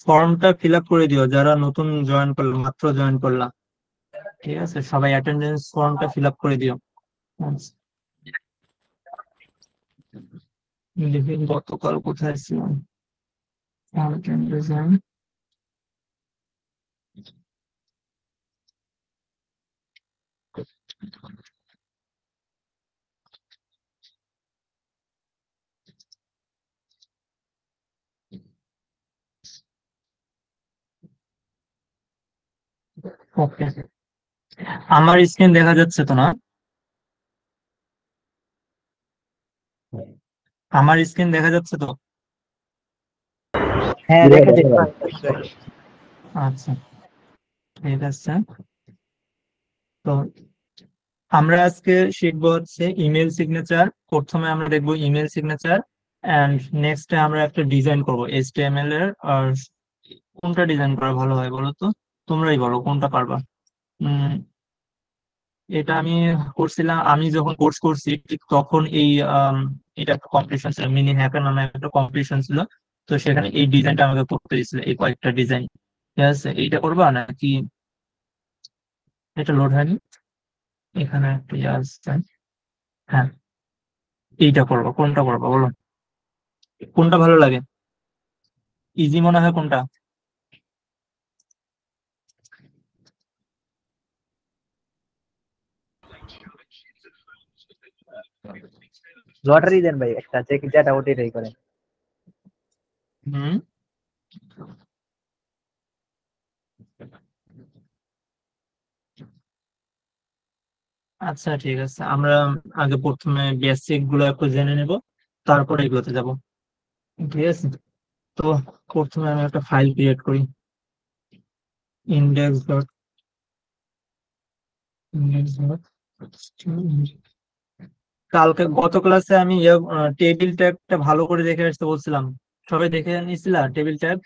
ফর্মটা fill up করে দিও, যারা নতুন জয়েন করলো, মাত্র জয়েন করলাম। ঠিক আছে, সবাই অ্যাটেন্ডেন্স ফর্মটা ফিল আপ করে দিও। আচ্ছা, দেখি গতকাল কোথায় ছিলাম। ওকে, আমার স্ক্রিন দেখা যাচ্ছে তো না? আমার স্ক্রিন দেখা যাচ্ছে তো? হ্যাঁ, দেখা যাচ্ছে। আচ্ছা, ঠিক আছে। তো আমরা আজকে শিখবো হচ্ছে ইমেল সিগনেচার। প্রথমে আমরা দেখবো ইমেল সিগনেচার, এন্ড নেক্সট আমরা একটা ডিজাইন করবো HTML এর। আর কোনটা ডিজাইন করা ভালো হয় বলো তো? তোমরাই বলো কোনটা পারবা। উম এটা আমি করছিলাম, আমি যখন কোর্স করছি ঠিক তখন এই এটা একটা কম্পিটিশন ছিল, মিনি হ্যাকার নামে একটা কম্পিটিশন ছিল। তো সেখানে এই ডিজাইনটা আমাকে করতে দিয়েছিল, এই কয়েকটা ডিজাইন। ঠিক আছে, এইটা করবা নাকি? এটা লোড হয়নি, এখানে একটা ইয়ে আসছে। হ্যাঁ, এইটা করবো, কোনটা করবো বলো? কোনটা ভালো লাগে, ইজি মনে হয় কোনটা? লটারি দেন ভাই একটা, যেটা ওটাই করেন। হুম, আচ্ছা ঠিক আছে, আমরা আগে প্রথমে বেসিক গুলো একটু জেনে নেব, তারপরে এগুলোতে যাব। ঠিক আছে, তো প্রথমে আমি একটা ফাইল ক্রিয়েট করি, ইন্ডেক্স ডট ইন্ডেক্স ডট। কালকে গত ক্লাসে আমি টেবিল ট্যাগটা ভালো করে দেখে আসতে বলছিলাম, সবাই দেখে নিছিলা টেবিল ট্যাগ?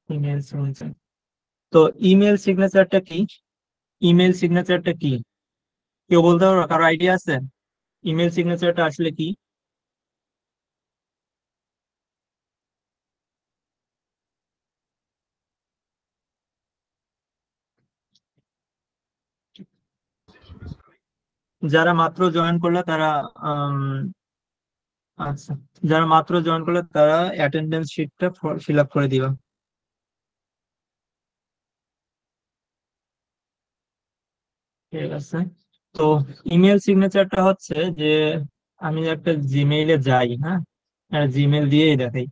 ইমেল সিগনেচার, তো ইমেল সিগনেচারটা কি? ইমেল সিগনেচারটা কি কেউ বলতে পারো? কারো আইডিয়া আছে ইমেল সিগনেচারটা আসলে কি? যারা মাত্র জয়েন করলো তারা আম, আচ্ছা, যারা মাত্র জয়েন করলো তারা অ্যাটেন্ডেন্স শিটটা ফিল আপ করে দিবা। ঠিক আছে, তো ইমেল সিগনেচারটা হচ্ছে যে আমি একটা জিমেইলে যাই, হ্যাঁ, জিমেল দিয়েই দেখাই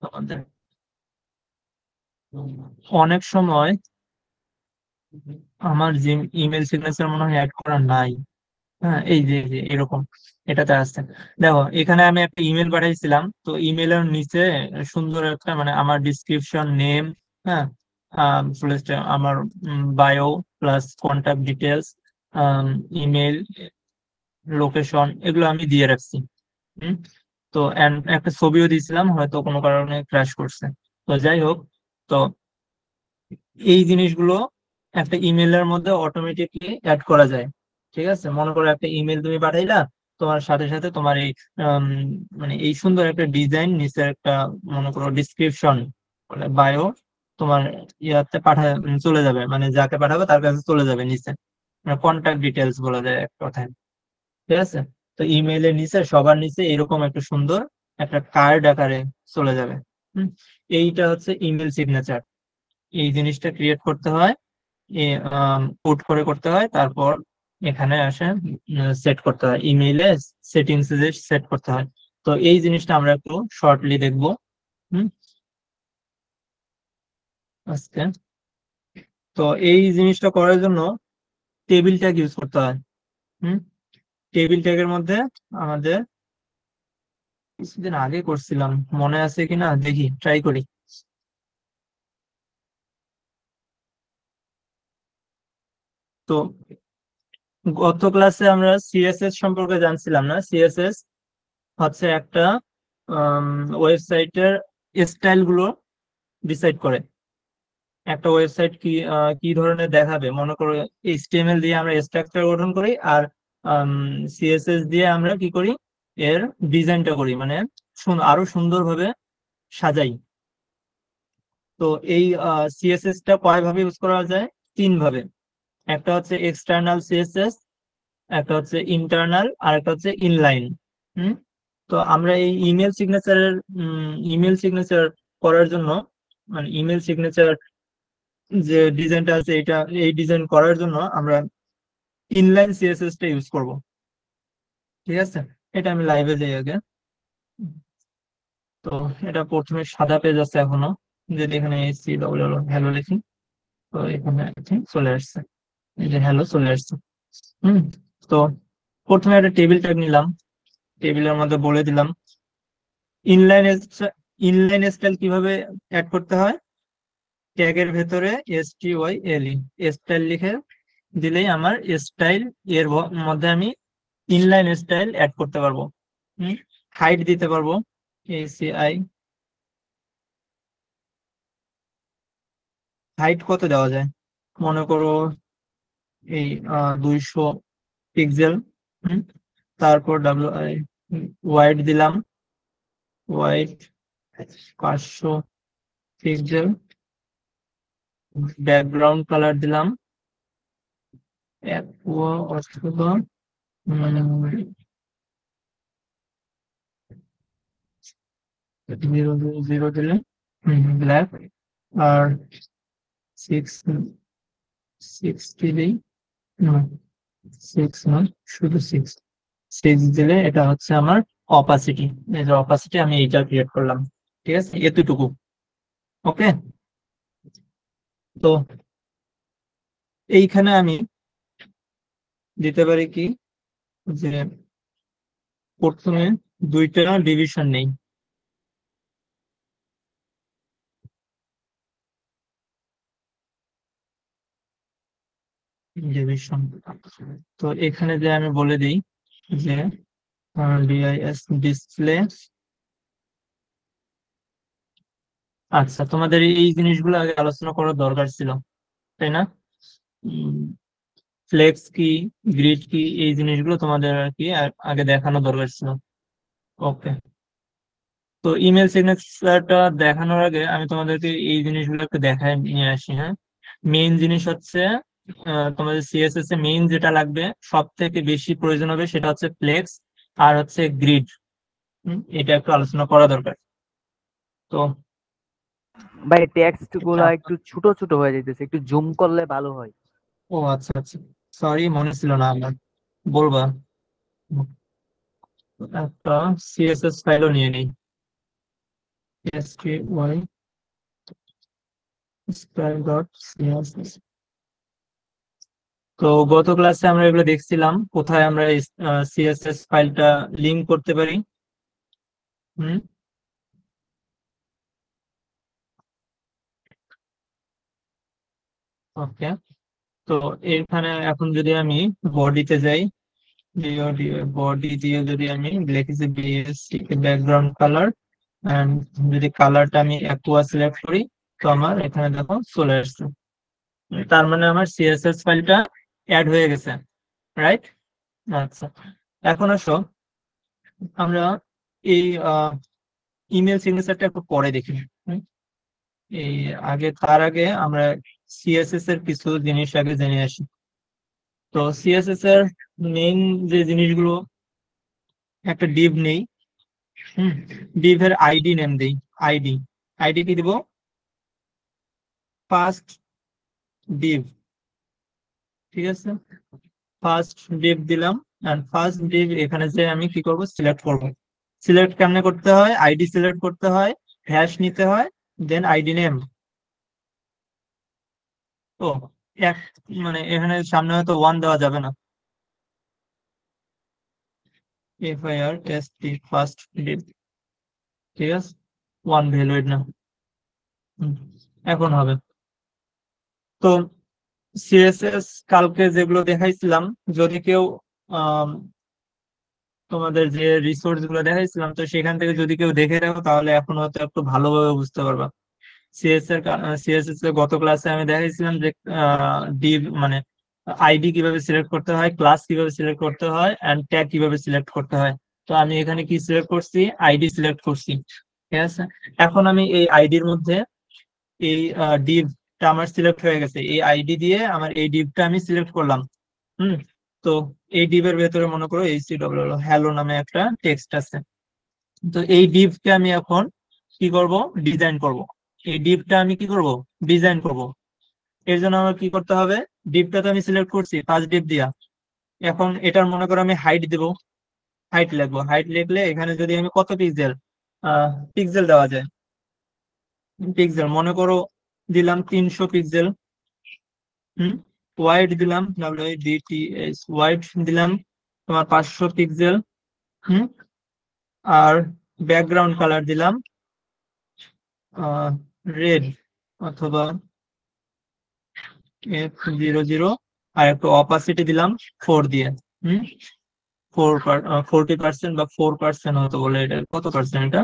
তোমাদের। অনেক সময় আমার ইমেল সিগনেচার মনে হয় অ্যাড করা নাই। হ্যাঁ, এই যে যে এরকম এটাতে আসছে। দেখো, এখানে আমি একটা ইমেল পাঠাইছিলাম, তো ইমেলের নিচে সুন্দর একটা মানে আমার ডিসক্রিপশন নেম, হ্যাঁ, প্লাস আমার bio, plus contact details, email, location, এগুলো আমি দিয়ে রাখছি। হুম, তো একটা ছবিও দিয়েছিলাম, হয়তো কোনো কারণে ক্র্যাশ করছে। তো যাই হোক, তো এই জিনিসগুলো একটা ইমেলের মধ্যে অটোমেটিকলি অ্যাড করা যায়। ঠিক আছে, মনে করো একটা ইমেল তুমি পাঠাইলা, তোমার সাথে সাথে তোমার এই আম, মানে এই সুন্দর একটা ডিজাইন, নিচে একটা মনে করো ডিসক্রিপশন, মানে বায়ো, তোমার ইয়াতে চলে যাবে, মানে যাকে পাঠাবে তার কাছে চলে যাবে নিচে, মানে কন্ট্যাক্ট ডিটেলস বলা যায় এক কথায়। ঠিক আছে, তো ইমেইলের নিচে সবার নিচে এরকম একটা সুন্দর একটা কার্ড আকারে চলে যাবে। হুম, এইটা হচ্ছে ইমেল সিগনেচার। এই জিনিসটা ক্রিয়েট করতে হয়, কোড করে করতে হয়, তারপর এখানে আসে সেট করতে হয়, ইমেইলে সেটিংস সেট করতে হয়। তো এই জিনিসটা আমরা একটু শর্টলি দেখবো। হুম, আজকে তো এই জিনিসটা করার জন্য টেবিল ট্যাগ ইউজ করতে হয়। হুম, টেবিল ট্যাগের মধ্যে আমাদের কিছুদিন আগে করছিলাম, মনে আছে কিনা দেখি, ট্রাই করি। তো গত ক্লাসে আমরা সিএসএস সম্পর্কে জানছিলাম না? সিএসএস হচ্ছে একটা ওয়েবসাইটের স্টাইল গুলো ডিসাইড করে একটা ওয়েবসাইট কি ধরনের দেখাবে। মনে করো এইচটিএমএল দিয়ে আমরা স্ট্রাকচার গঠন করি, আর সিএসএস দিয়ে আমরা কি করি, এর ডিজাইনটা করি, মানে আরো সুন্দরভাবে সাজাই। তো এই সিএসএস টা কয় ভাবে ইউজ করা যায়? তিন ভাবে। একটা হচ্ছে এক্সটার্নাল সিএসএস, একটা হচ্ছে ইন্টারনাল, আর একটা হচ্ছে ইনলাইন। হুম। তো আমরা এই ইমেল সিগনেচার করার জন্য, মানে ইমেল সিগনেচার যে ডিজাইনটা আছে, এই ডিজাইন করার জন্য আমরা ইনলাইন সিএসএস টা ইউজ করব। ঠিক আছে, এটা আমি লাইভে যাই আগে। তো এটা প্রথমে সাদা পেজ আছে এখনো, যদি এখানে সি ডবল হ্যালো লিখি, তো এখানে চলে আসছে, এই যে হ্যালো চলে আসছে। হুম। তো প্রথমে একটা টেবিল ট্যাগ নিলাম, টেবিলের মধ্যে বলে দিলাম ইনলাইন ইনলাইন স্টাইল কিভাবে অ্যাড করতে হয়। ট্যাগের ভেতরে STYLE স্টাইল লিখে দিলেই আমার স্টাইল এর মধ্যে আমি ইনলাইন স্টাইল অ্যাড করতে পারবো। হাইট দিতে পারবো, ACI। হাইট কত দেওয়া যায়? মনে করো এই 200 পিক্সেল। তারপর ওয়াইড দিলাম, ওয়াইড 500 পিক্সেল। ব্যাকগ্রাউন্ড কালার দিলাম অ্যাকুয়া অথবা 000 দিলে ব্ল্যাক। আর 60 দিই, 6 না, শুধু 6 দিলে এটা হচ্ছে আমার অপাসিটি। এই যে অপাসিটি আমি এইটা ক্রিয়েট করলাম। ঠিক আছে, এতটুকু। ওকে। তো এইখানে আমি দিতে পারি কি, যে প্রথমে দুইটা ডিভিশন নেই। ডিভিশন, তো এখানে যে আমি বলে দিই যে ডিআইএস ডিসপ্লে। আচ্ছা, তোমাদের এই জিনিসগুলো আগে আলোচনা করার দরকার ছিল, তাই না? ফ্লেক্স কি, গ্রিড কি, এই জিনিসগুলো তোমাদের আর কি আগে দেখানো দরকার ছিল। ওকে। তো ইমেল সিগনেচারটা দেখানোর আগে আমি তোমাদেরকে এই জিনিসগুলো একটু দেখায় নিয়ে আসি। হ্যাঁ, মেইন জিনিস হচ্ছে তোমাদের সিএসএস এ মেইন যেটা লাগবে, সব থেকে বেশি প্রয়োজন হবে, সেটা হচ্ছে ফ্লেক্স আর হচ্ছে গ্রিড। এটা একটু আলোচনা করা দরকার। তো ভাই টেক্সট এটা গুলা একটু ছোট ছোট হয়ে যাইতেছে, একটু জুম করলে ভালো হয়। ও আচ্ছা আচ্ছা, সরি, মনে ছিল না আমার, বলবা। একটা সিএসএস ফাইলও নিয়ে নিই, STY style.css। তো গত ক্লাসে আমরা এগুলো দেখছিলাম, কোথায় আমরা সিএসএস ফাইলটা লিংক করতে পারি। হুম। ওকে। তো এখানে এখন যদি আমি বডিতে যাই, বডি দিয়ে যদি আমি লিখি যে বিএসসি ব্যাকগ্রাউন্ড কালার, এন্ড যদি কালারটা আমি অ্যাকুয়া সিলেক্ট করি, তো আমার এখানে দেখো চলে আসছে। তার মানে আমার সিএসএস ফাইলটা অ্যাড হয়ে গেছে, রাইট? আচ্ছা, এখন আসো আমরা এই ইমেল সিগনেচারটা একটু পরে দেখি। হুম, এই তার আগে আমরা সিএসএস এর কিছু জিনিস আগে জেনে আসি। তো সিএসএস এর মেইন যে জিনিসগুলো, একটা ডিভ নেই। ডিভ এর আইডি নেম দেই। আইডি আইডি কি দিব? First Depp. ঠিক আছে, ফার্স্ট ডিভ দিলাম। এন্ড ফার্স্ট ডিভ এখানে যে আমি কি করব, সিলেক্ট করব। সিলেক্ট কেমনে করতে হয়? আইডি সিলেক্ট করতে হয়, হ্যাশ নিতে হয়, দেন আইডি নেম। ও, এক, মানে এখানে সামনে হয়তো 1 দেওয়া যাবে না। FIRST first Depp. ঠিক আছে, 1 ভ্যালুয়েড না। হুম, এখন হবে। তো সিএসএস কালকে যেগুলো দেখাইছিলাম, যদি কেউ আম, তোমাদের যে রিসোর্স গুলো দেখাইছিলাম, তো সেখান থেকে যদি কেউ দেখে রাখো তাহলে এখন হয়তো একটু ভালোভাবে বুঝতে পারবা। সিএসএস এর গত ক্লাসে আমি দেখাইছিলাম যে ডিভ মানে আইডি কিভাবে সিলেক্ট করতে হয়, ক্লাস কিভাবে সিলেক্ট করতে হয়, এন্ড ট্যাগ কিভাবে সিলেক্ট করতে হয়। তো আমি এখানে কি সিলেক্ট করছি, আইডি সিলেক্ট করছি। ঠিক আছে, এখন আমি এই আইডির মধ্যে এই ডিভটা আমার সিলেক্ট হয়ে গেছে, এই আইডি দিয়ে আমার এই ডিভটা আমি সিলেক্ট করলাম। হুম। তো এই ডিভের ভেতরে মনে করো এইচটিডব্লিউ হ্যালো নামে একটা টেক্সট আছে। তো এই ডিভকে আমি এখন কি করব, ডিজাইন করব। এই ডিভটা আমি কি করব, ডিজাইন করব। এর জন্য আমার কি করতে হবে, ডিভটা তো আমি সিলেক্ট করছি ফার্স্ট ডিভ দিয়া। এখন এটার মনে করো আমি হাইট দেব, হাইট লিখবো। হাইট লিখলে এখানে যদি আমি কত পিক্সেল, পিক্সেল দেওয়া যায়, পিক্সেল মনে করো দিলাম 300 পিক্সেল। হুম। ওয়াইড দিলাম, WIDTH ওয়াইড দিলাম তোমার 500 পিক্সেল। হুম। আর ব্যাকগ্রাউন্ড কালার দিলাম রেড অথবা F00। আর একটু অপাসিটি দিলাম 4 দিয়ে। হুম। 40% বা 4% হয়তো বলে, এটা কত পার্সেন্ট এটা,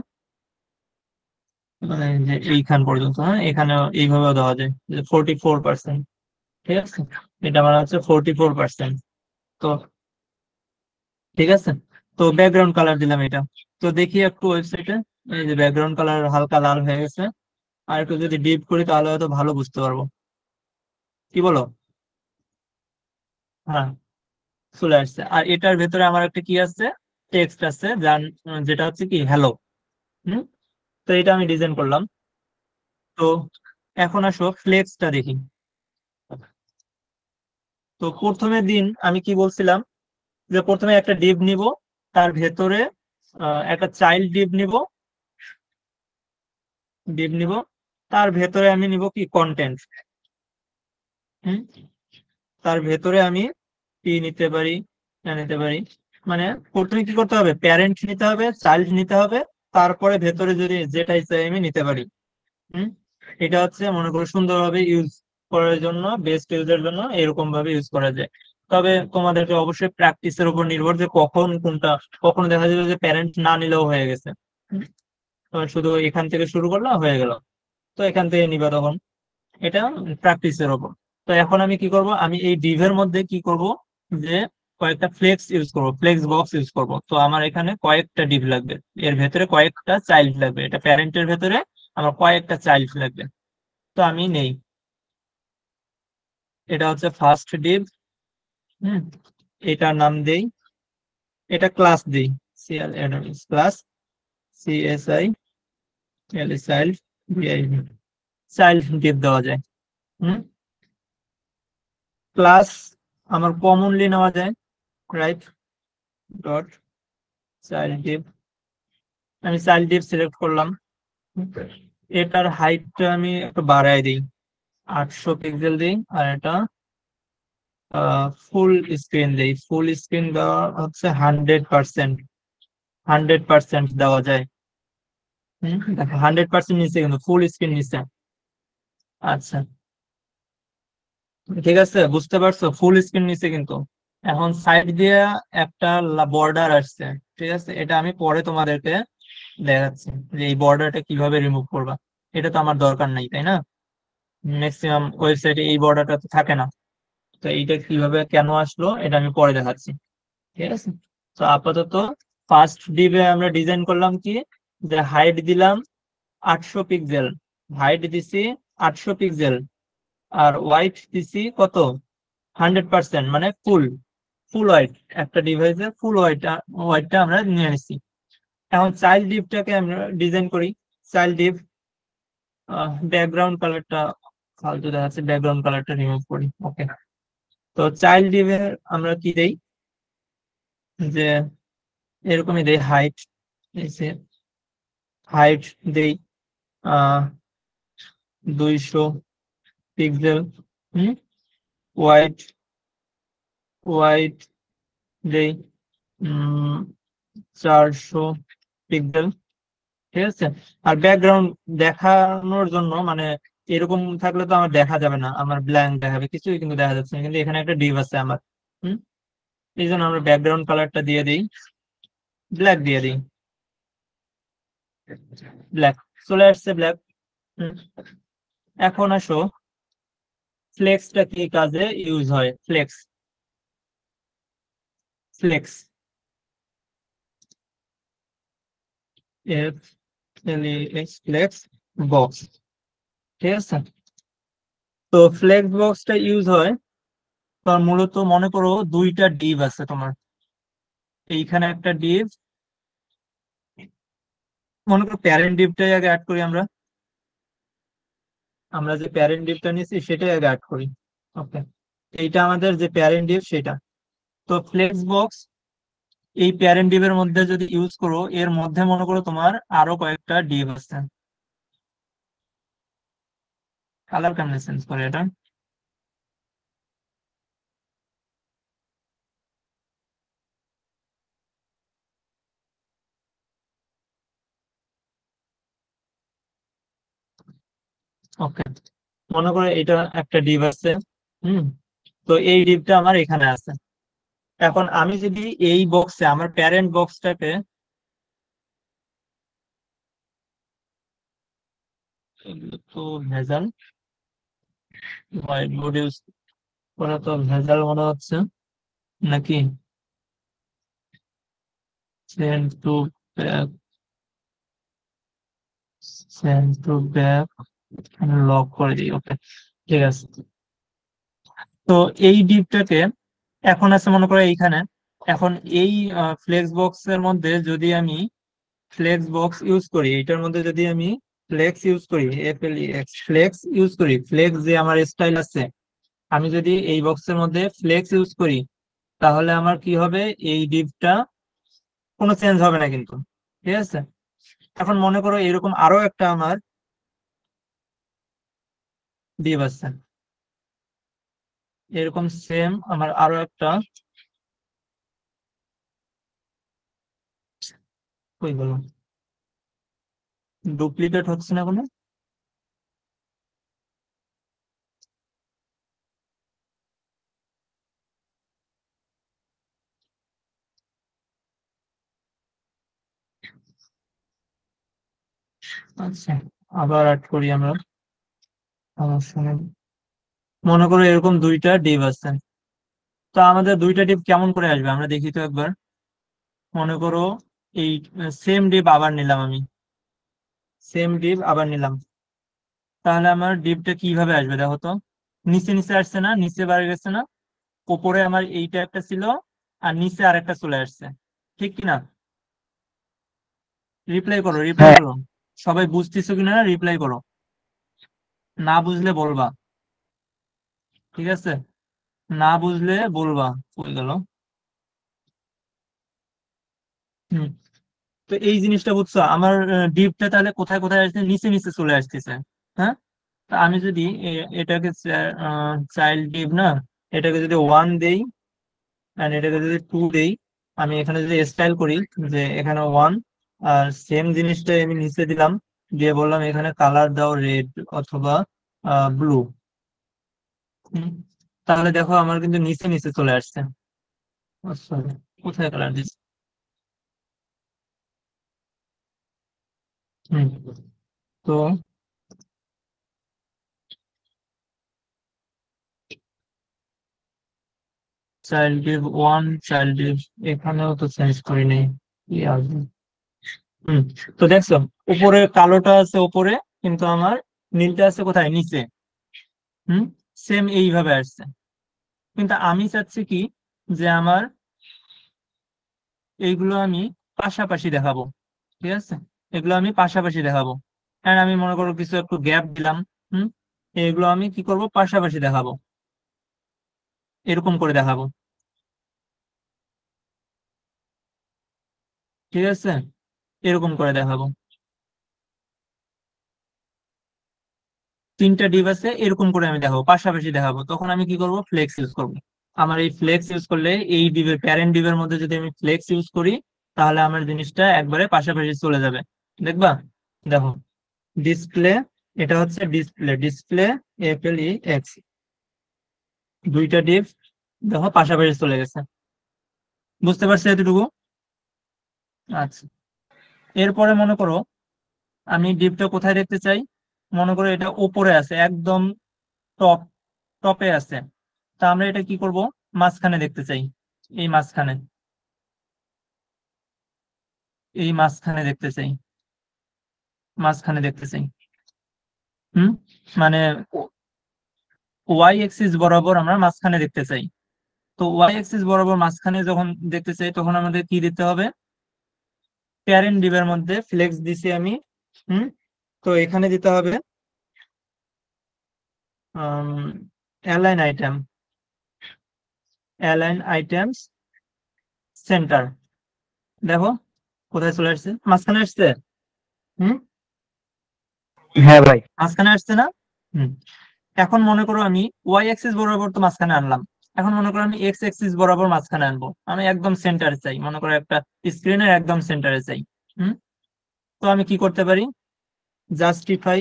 মানে যে এইখান পর্যন্ত, হ্যাঁ এখানে এইভাবে দেওয়া যায় যে 44%। ঠিক আছে, এটা আমার হচ্ছে 44%। তো ঠিক আছে, তো ব্যাকগ্রাউন্ড কালার দিলাম এটা। তো দেখি একটু ওয়েবসাইটে, এই যে ব্যাকগ্রাউন্ড কালার হালকা লাল হয়ে গেছে। আর একটু যদি ডিপ করি তাহলে হয়তো ভালো বুঝতে পারবো। কি বলো? হ্যাঁ, চলে আসছে। আর এটার ভেতরে আমার একটা কি আছে, টেক্সট আছে, যার যেটা হচ্ছে কি হ্যালো। হুম। তো এটা আমি ডিজাইন করলাম। তো এখন আসো ফ্লেক্সটা দেখি। তো প্রথমে দিন আমি কি বলছিলাম, যে প্রথমে একটা ডিভ নিব, তার ভেতরে একটা চাইল্ড ডিভ নিব, তার ভেতরে আমি নিব কি কন্টেন্ট। হুম। তার ভেতরে আমি কি নিতে পারি, নিতে পারি, মানে প্রথমে কি করতে হবে, প্যারেন্ট নিতে হবে, চাইল্ড নিতে হবে, তারপরে ভেতরে যদি যেটা চাই আমি নিতে পারি। হুম। এটা হচ্ছে মনে করো সুন্দরভাবে ইউজ করার জন্য, বেস্ট ইউজের জন্য এরকম ভাবে ইউজ করা যায়। তবে তোমাদেরকে অবশ্যই প্র্যাকটিসের উপর নির্ভর, যে কখন কোনটা, কখনো দেখা যাবে যে প্যারেন্ট না নিলেও হয়ে গেছে। হুম। তো শুধু এখান থেকে শুরু করলে হয়ে গেল, তো এখান থেকে নিবে তখন, এটা প্র্যাকটিসের উপর। তো এখন আমি কি করব, আমি এই ডিভের মধ্যে কি করব, যে কয়েকটা ফ্লেক্স ইউজ করব, ফ্লেক্স বক্স ইউজ করব। তো আমার এখানে কয়েকটা ডিভ লাগবে, এর ভেতরে কয়েকটা চাইল্ড লাগবে, এটা প্যারেন্টের ভেতরে আমার কয়েকটা চাইল্ড লাগবে। তো আমি নেই, এটা হচ্ছে ফার্স্ট ডিভ। হুম। এটার নাম দেই, এটা ক্লাস দেই, সিএল ক্লাস, CSI এল চাইল্ড, চাইল্ড ডিভ দেওয়া যায়। হুম। ক্লাস আমার কমনলি নেওয়া যায়, রাইট, ডট চাইল্ড ডিভ। আমি চাইল্ড ডিভ সিলেক্ট করলাম। এটার হাইটটা আমি একটু বাড়াই দিই, 800 পিক্সেল দিই। আর এটা ফুল স্ক্রিন দিই, ফুল স্ক্রিন দেওয়া হচ্ছে 100%, 100% দেওয়া যায়। হম, দেখো 100% নিচে, কিন্তু ফুল স্ক্রিন নিচে। আচ্ছা, ঠিক আছে, বুঝতে পারছো, ফুল স্ক্রিন নিচে কিন্তু। এখন সাইড দিয়ে একটা বর্ডার আসছে। ঠিক আছে, এটা আমি পরে তোমাদেরকে দেখাচ্ছি যে এই বর্ডারটা কিভাবে রিমুভ করবা। এটা তো আমার দরকার নাই, তাই না? ম্যাক্সিমাম ওয়েবসাইটে এই বর্ডারটা তো থাকে না। তো এইটা কিভাবে কেন আসলো এটা আমি পরে দেখাচ্ছি। ঠিক আছে, তো আপাতত ফার্স্ট ডিভে আমরা ডিজাইন করলাম কি, যে হাইট দিলাম 800 পিক্সেল, হাইট দিছি 800 পিক্সেল, আর ওয়াইট দিছি কত, 100%, মানে ফুল, ফুল হোয়াইট। একটা ডিভাইসে ফুল হোয়াইট, হোয়াইটটা আমরা নিয়ে নিছি। এখন চাইল্ড ডিভটাকে আমরা ডিজাইন করি। চাইল্ড ডিভ, ব্যাকগ্রাউন্ড কালারটা ফালতু দেখাচ্ছে, ব্যাকগ্রাউন্ড কালারটা রিমুভ করি। ওকে, তো চাইল্ড ডিভে আমরা কি দেই, যে এরকমই দেই, হাইট, হাইট দেই 200 পিক্সেল। হম। ওয়াইড, ওয়াইড দেই 400 পিক্সেল। ঠিক আছে, আর ব্যাকগ্রাউন্ড দেখানোর জন্য, মানে এরকম থাকলে তো আমার দেখা যাবে না, আমার ব্ল্যাঙ্ক দেখাবে, কিছুই কিন্তু দেখা যাচ্ছে না, কিন্তু এখানে একটা ডিভ আছে আমার। হুম। এই জন্য আমরা ব্যাকগ্রাউন্ড কালারটা দিয়ে দিই, ব্ল্যাক দিয়ে দিই, ব্ল্যাক চলে আসছে ব্ল্যাক। এখন আসো, ফ্লেক্সটা কি কাজে ইউজ হয়? ফ্লেক্স, ফ্লেক্স, এফ এল ই এক্স, ফ্লেক্স বক্স। ঠিক আছে, তো ফ্লেক্স বক্সটা ইউজ হয়, তার মূলত মনে করো দুইটা ডিভ আছে তোমার, এইখানে একটা ডিভ, মনে করো প্যারেন্ট ডিভটাই আগে অ্যাড করি আমরা, আমরা যে প্যারেন্ট ডিভটা নিয়েছি সেটাই আগে অ্যাড করি। ওকে, এইটা আমাদের যে প্যারেন্ট ডিভ সেটা। তো ফ্লেক্স বক্স এই প্যারেন্ট ডিভের মধ্যে যদি ইউজ করো, এর মধ্যে মনে করো তোমার আরো কয়েকটা ডিভ আছে। কালার কেমনে চেঞ্জ করে এটা? ওকে, মনে করো এটা একটা ডিভ আছে। হুম। তো এই ডিভটা আমার এখানে আছে। এখন আমি যদি এই বক্সে, আমার প্যারেন্ট বক্সটাকে, এগুলো তো ভেজাল, হোয়াইট বোর্ড ইউজ করা তো ভেজাল মনে হচ্ছে নাকি? Send to back, send to back, lock করে দিই। ওকে, ঠিক আছে। তো এই ডিপটাকে এখন আছে মনে করো এইখানে। এখন এই ফ্লেক্স বক্স এর মধ্যে যদি আমি ফ্লেক্স বক্স ইউজ করি, এটার মধ্যে যদি আমি ফ্লেক্স ইউজ করি, এফ এল ই এক্স, ফ্লেক্স ইউজ করি, ফ্লেক্স যে আমার স্টাইল আছে, আমি যদি এই বক্সের মধ্যে ফ্লেক্স ইউজ করি, তাহলে আমার কি হবে? এই ডিপটা কোনো চেঞ্জ হবে না কিন্তু। ঠিক আছে, এখন মনে করো এরকম আরো একটা আমার ডিপ আছে, এরকম সেম আমার আরো একটা, কই গেল? ডুপ্লিকেট হচ্ছে না কোনো? আচ্ছা, আবার অ্যাড করি আমরা, সমস্যা নেই। মনে করো এরকম দুইটা ডিপ আছে, তো আমাদের দুইটা ডিপ কেমন করে আসবে আমরা দেখি তো একবার। মনে করো এই সেম ডিপ আবার নিলাম আমি, সেম ডিপ আবার নিলাম, তাহলে আমার ডিপটা কিভাবে আসবে দেখো তো। নিচে নিচে আসছে না, নিচে বাড়ে গেছে না, উপরে আমার এইটা একটা ছিল, আর নিচে আরেকটা চলে আসছে, ঠিক কিনা? রিপ্লাই করো, রিপ্লাই হ্যাঁ, করো, সবাই বুঝতেছো কিনা রিপ্লাই করো, না বুঝলে বলবা। ঠিক আছে, না বুঝলে বলবা। কই গেল? হুম। তো এই জিনিসটা বুঝছো, আমার ডিপটা তাহলে কোথায় কোথায় আসছে? নিচে নিচে চলে আসতেছে। হ্যাঁ, তা আমি যদি এটাকে চাইল্ড ডিপ না, এটাকে যদি ওয়ান দেই, আর এটাকে যদি টু দেই, আমি এখানে যদি স্টাইল করি যে এখানে ওয়ান, আর সেম জিনিসটাই আমি নিচে দিলাম, দিয়ে বললাম এখানে কালার দাও রেড অথবা ব্লু, তাহলে দেখো আমার কিন্তু নিচে নিচে চলে আসছে। সরি, কোথায় কালার দিচ্ছি? হুম। তো child Depp one, child Depp, এখানেও তো চেঞ্জ করি নাই, কি আসবে? হুম। তো দেখছো, উপরে কালোটা আছে উপরে, কিন্তু আমার নীলটা আছে কোথায়? নিচে। হুম। সেম এইভাবে আসছে, কিন্তু আমি চাচ্ছি কি, যে আমার এইগুলো আমি পাশাপাশি দেখাবো। ঠিক আছে, এগুলো আমি পাশাপাশি দেখাবো, আর আমি মনে করো কিছু একটু গ্যাপ দিলাম। হুম। এগুলো আমি কি করব? পাশাপাশি দেখাবো, এরকম করে দেখাবো। ঠিক আছে, এরকম করে দেখাবো। তিনটা ডিভ আছে, এরকম করে আমি দেখাবো, পাশাপাশি দেখাবো। তখন আমি কি করব? ফ্লেক্স ইউজ করব। আমার এই ফ্লেক্স ইউজ করলে, এই ডিভের প্যারেন্ট ডিভের মধ্যে যদি আমি ফ্লেক্স ইউজ করি, তাহলে আমার জিনিসটা একবারে পাশাপাশি চলে যাবে। দেখবা, দেখো, ডিসপ্লে, এটা হচ্ছে ডিসপ্লে, ডিসপ্লে FLEX, দুইটা ডিভ দেখো পাশাপাশি চলে গেছে। বুঝতে পারছো এতটুকু? আচ্ছা, এরপরে মনে করো আমি ডিপটা কোথায় দেখতে চাই, মনে করো এটা উপরে আছে, একদম টপ টপে আছে। তা আমরা এটা কি করব, মাঝখানে দেখতে চাই, এই মাঝখানে, এই মাঝখানে দেখতে চাই, মাঝখানে দেখতে চাই। হুম, মানে ওয়াই এক্সিস বরাবর আমরা মাঝখানে দেখতে চাই। তো ওয়াই এক্সিস বরাবর মাঝখানে যখন দেখতে চাই তখন আমাদের কি দিতে হবে, প্যারেন্ট ডিবের মধ্যে ফ্লেক্স দিছি আমি। হুম, তো এখানে দিতে হবে align item, align items centre. দেখো কোথায় চলে আসছে, মাঝখানে আসছে। হুম, হ্যাঁ ভাই। মাঝখানে আসছে না? হুম, এখন মনে করো আমি ওয়াই অ্যাক্সিস বরাবর তো মাঝখানে আনলাম, এখন মনে করো আমি এক্স অ্যাক্সিস বরাবর মাঝখানে আনবো, আমি একদম সেন্টারে চাই, মনে করো একটা স্ক্রিনের একদম সেন্টারে চাই। হুম, তো আমি কি করতে পারি, জাস্টিফাই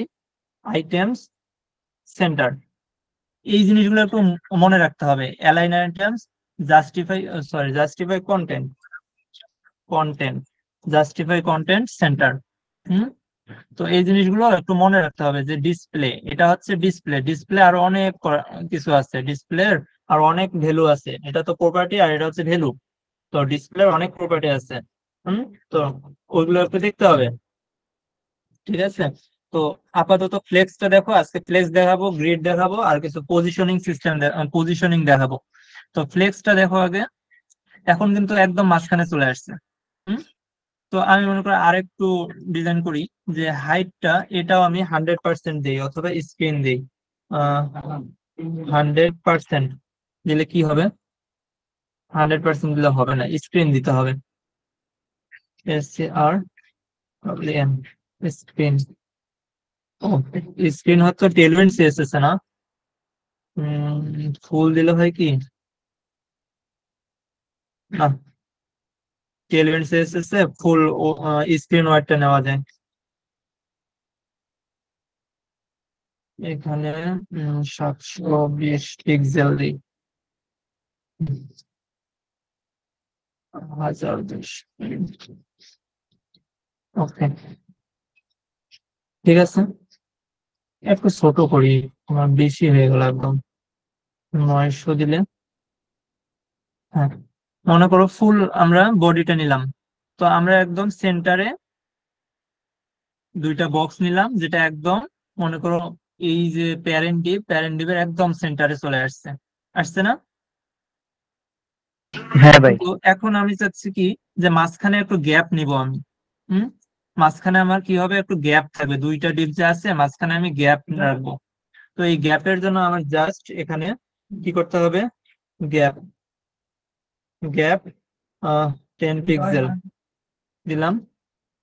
আইটেমস সেন্টার, এই জিনিসগুলো একটু মনে রাখতে হবে। Align items, justify, sorry justify content, content, justify content center. হুম, তো এই জিনিসগুলো একটু মনে রাখতে হবে যে ডিসপ্লে, এটা হচ্ছে ডিসপ্লে, ডিসপ্লে আর অনেক কিছু আছে, ডিসপ্লের আর অনেক ভ্যালু আছে, এটা তো প্রপার্টি আর এটা হচ্ছে ভ্যালু। তো ডিসপ্লের অনেক প্রপার্টি আছে। হুম, তো ওইগুলো একটু দেখতে হবে। ঠিক আছে, তো আপাতত ফ্লেক্সটা দেখো, আজকে ফ্লেক্স দেখাবো, গ্রিড দেখাবো, আর কিছু পজিশনিং সিস্টেম, পজিশনিং দেখাবো। তো ফ্লেক্সটা দেখো আগে, এখন কিন্তু একদম মাঝখানে চলে আসছে। হুম, তো আমি মনে করি আরেকটু ডিজাইন করি, যে হাইটটা এটাও আমি 100% দিই অথবা স্ক্রিন দিই। 100% দিলে কি হবে, 100% দিলে হবে না, স্ক্রিন দিতে হবে। SCR স্ক্রিন, ও স্ক্রিন হচ্ছে 12 CSS না? ফুল দিলে হয় কি, না 12 CSS এ ফুল স্ক্রিন ওয়াইডটা নেওয়া যায়। এখানে 720 পিক্সেল দিই, 1020। ওকে, ঠিক আছে, একটু ছোট করি, আমার বেশি হয়ে গেল একদম। 900 দিলে, হ্যাঁ, মনে করো ফুল আমরা বডিটা নিলাম, তো আমরা একদম সেন্টারে দুইটা বক্স নিলাম, যেটা একদম মনে করো এই যে প্যারেন্ট ডিভের একদম সেন্টারে চলে আসছে, আসছে না? হ্যাঁ ভাই। তো এখন আমি চাচ্ছি কি, যে মাঝখানে একটু গ্যাপ নিব আমি। হুম, মাঝখানে আমার কি হবে, একটু গ্যাপ থাকবে, দুইটা ডিপ যে আছে মাঝখানে আমি গ্যাপ রাখবো। তো এই গ্যাপের জন্য আমার জাস্ট এখানে কি করতে হবে, গ্যাপ, গ্যাপ 10 পিক্সেল দিলাম,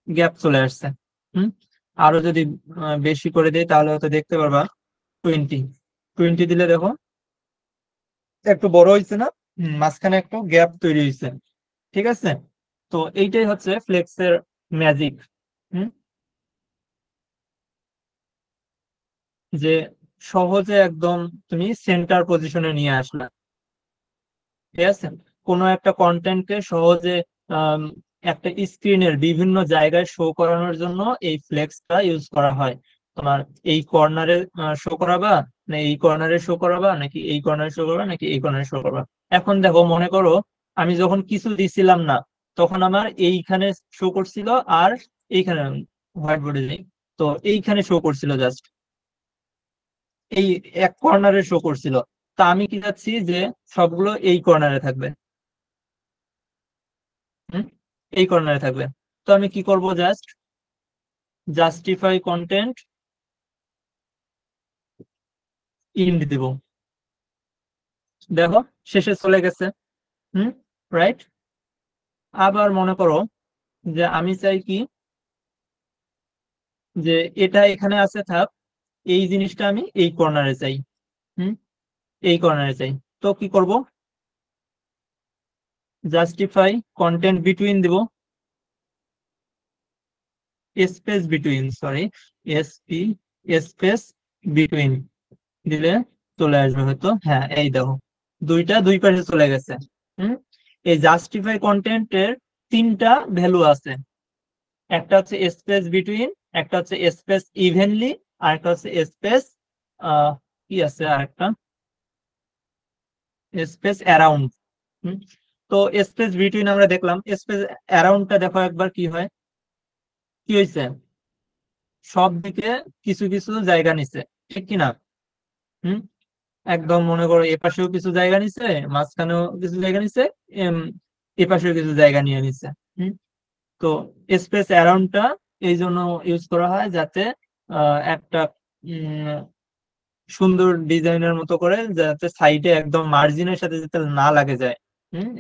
গ্যাপ চলে আসছে। হুম, আরো যদি বেশি করে দেই তাহলে হয়তো দেখতে পারবা, 20, 20 দিলে দেখো একটু বড় হয়েছে না? মাঝখানে একটু গ্যাপ তৈরি হয়েছে। ঠিক আছে, তো এইটাই হচ্ছে ফ্লেক্সের ম্যাজিক। হুম, যে সহজে একদম তুমি সেন্টার পজিশনে নিয়ে আসলা। ঠিক আছে, কোনো একটা কন্টেন্টকে সহজে আম, একটা স্ক্রিনের বিভিন্ন জায়গায় শো করানোর জন্য এই ফ্লেক্সটা ইউজ করা হয়। তোমার এই কর্নারে শো করাবা, না এই কর্নারে শো করাবা, নাকি এই কর্নারে শো করবা, নাকি এই কর্নারে শো করবা। এখন দেখো মনে করো আমি যখন কিছু দিছিলাম না, তখন আমার এইখানে শো করছিল, আর এইখানে হোয়াইট বোর্ডে নেই, তো এইখানে শো করছিল জাস্ট, এই এক কর্নারে শো করছিল। তা আমি কি চাচ্ছি যে সবগুলো এই কর্নারে থাকবে। হুম, এই কর্নারে থাকবে। তো আমি কি করব, জাস্ট জাস্টিফাই কন্টেন্ট ইন্ড দিব, দেখো শেষে চলে গেছে। হুম, রাইট। আবার মনে করো যে আমি চাই কি, যে এটা এখানে আছে থাক, এই জিনিসটা আমি এই কর্নারে চাই। হুম, এই কর্নারে চাই। তো কি করব, জাস্টিফাই কন্টেন্ট বিটুইন দিব, space between, sorry, SP space between দিলে চলে আসবে হয়তো। হ্যাঁ, এই দেখো দুইটা দুই পাশে চলে গেছে। হুম এই জাস্টিফাই কন্টেন্টের তিনটা ভ্যালু আছে। একটা হচ্ছে স্পেস বিটুইন, একটা হচ্ছে স্পেস ইভেনলি, আর একটা হচ্ছে স্পেস কি আছে আরেকটা, স্পেস অ্যারাউন্ড। তো স্পেস বিটুইন আমরা দেখলাম, স্পেস অ্যারাউন্ডটা দেখো একবার কি হয়, কি হয়েছে, সব দিকে কিছু কিছু জায়গা নিছে, ঠিক কিনা? হুম একদম মনে করো এপাশেও কিছু জায়গা নিছে, মাঝখানেও কিছু জায়গা নিছে, এম, এপাশেও কিছু জায়গা নিয়ে নিছে। হুম তো স্পেস অ্যারাউন্ডটা এই জন্য ইউজ করা হয় যাতে একটা উম, সুন্দর ডিজাইনের মতো করে, যাতে সাইডে একদম মার্জিনের সাথে যাতে না লাগে যায়।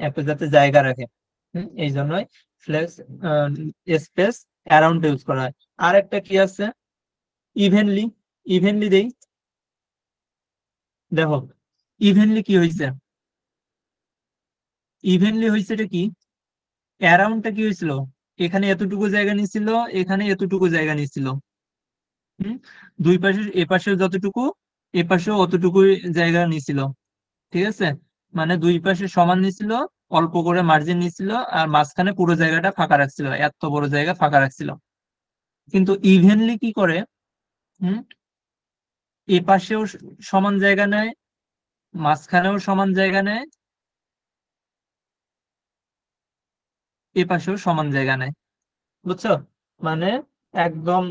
একটা যাতে জায়গা রাখে। এই জন্যই ফ্লেক্স স্পেস অ্যারাউন্ড ইউজ করা হয়। আর একটা কি আছে, ইভেনলি। ইভেনলি দেই, দেখো ইভেনলি কি হয়েছে, ইভেনলি হয়েছে এটা কি, অ্যারাউন্ডটা কি হয়েছিল, এখানে এতটুকু জায়গা নিছিল, এখানে এতটুকু জায়গা নিছিল। হুম দুই পাশে, এপাশে যতটুকু, এপাশেও অতটুকু জায়গা নিছিল। ঠিক আছে, মানে দুই পাশে সমান নিছিল, অল্প করে মার্জিন নিছিল, আর মাঝখানে পুরো জায়গাটা ফাঁকা রাখছিল, এত বড় জায়গা ফাঁকা রাখছিল। কিন্তু ইভেনলি কি করে, হুম এপাশেও সমান জায়গা নেয়, মাঝখানেও সমান জায়গা নেয়, এপাশেও সমান জায়গা নেয়। বুঝছো? মানে একদম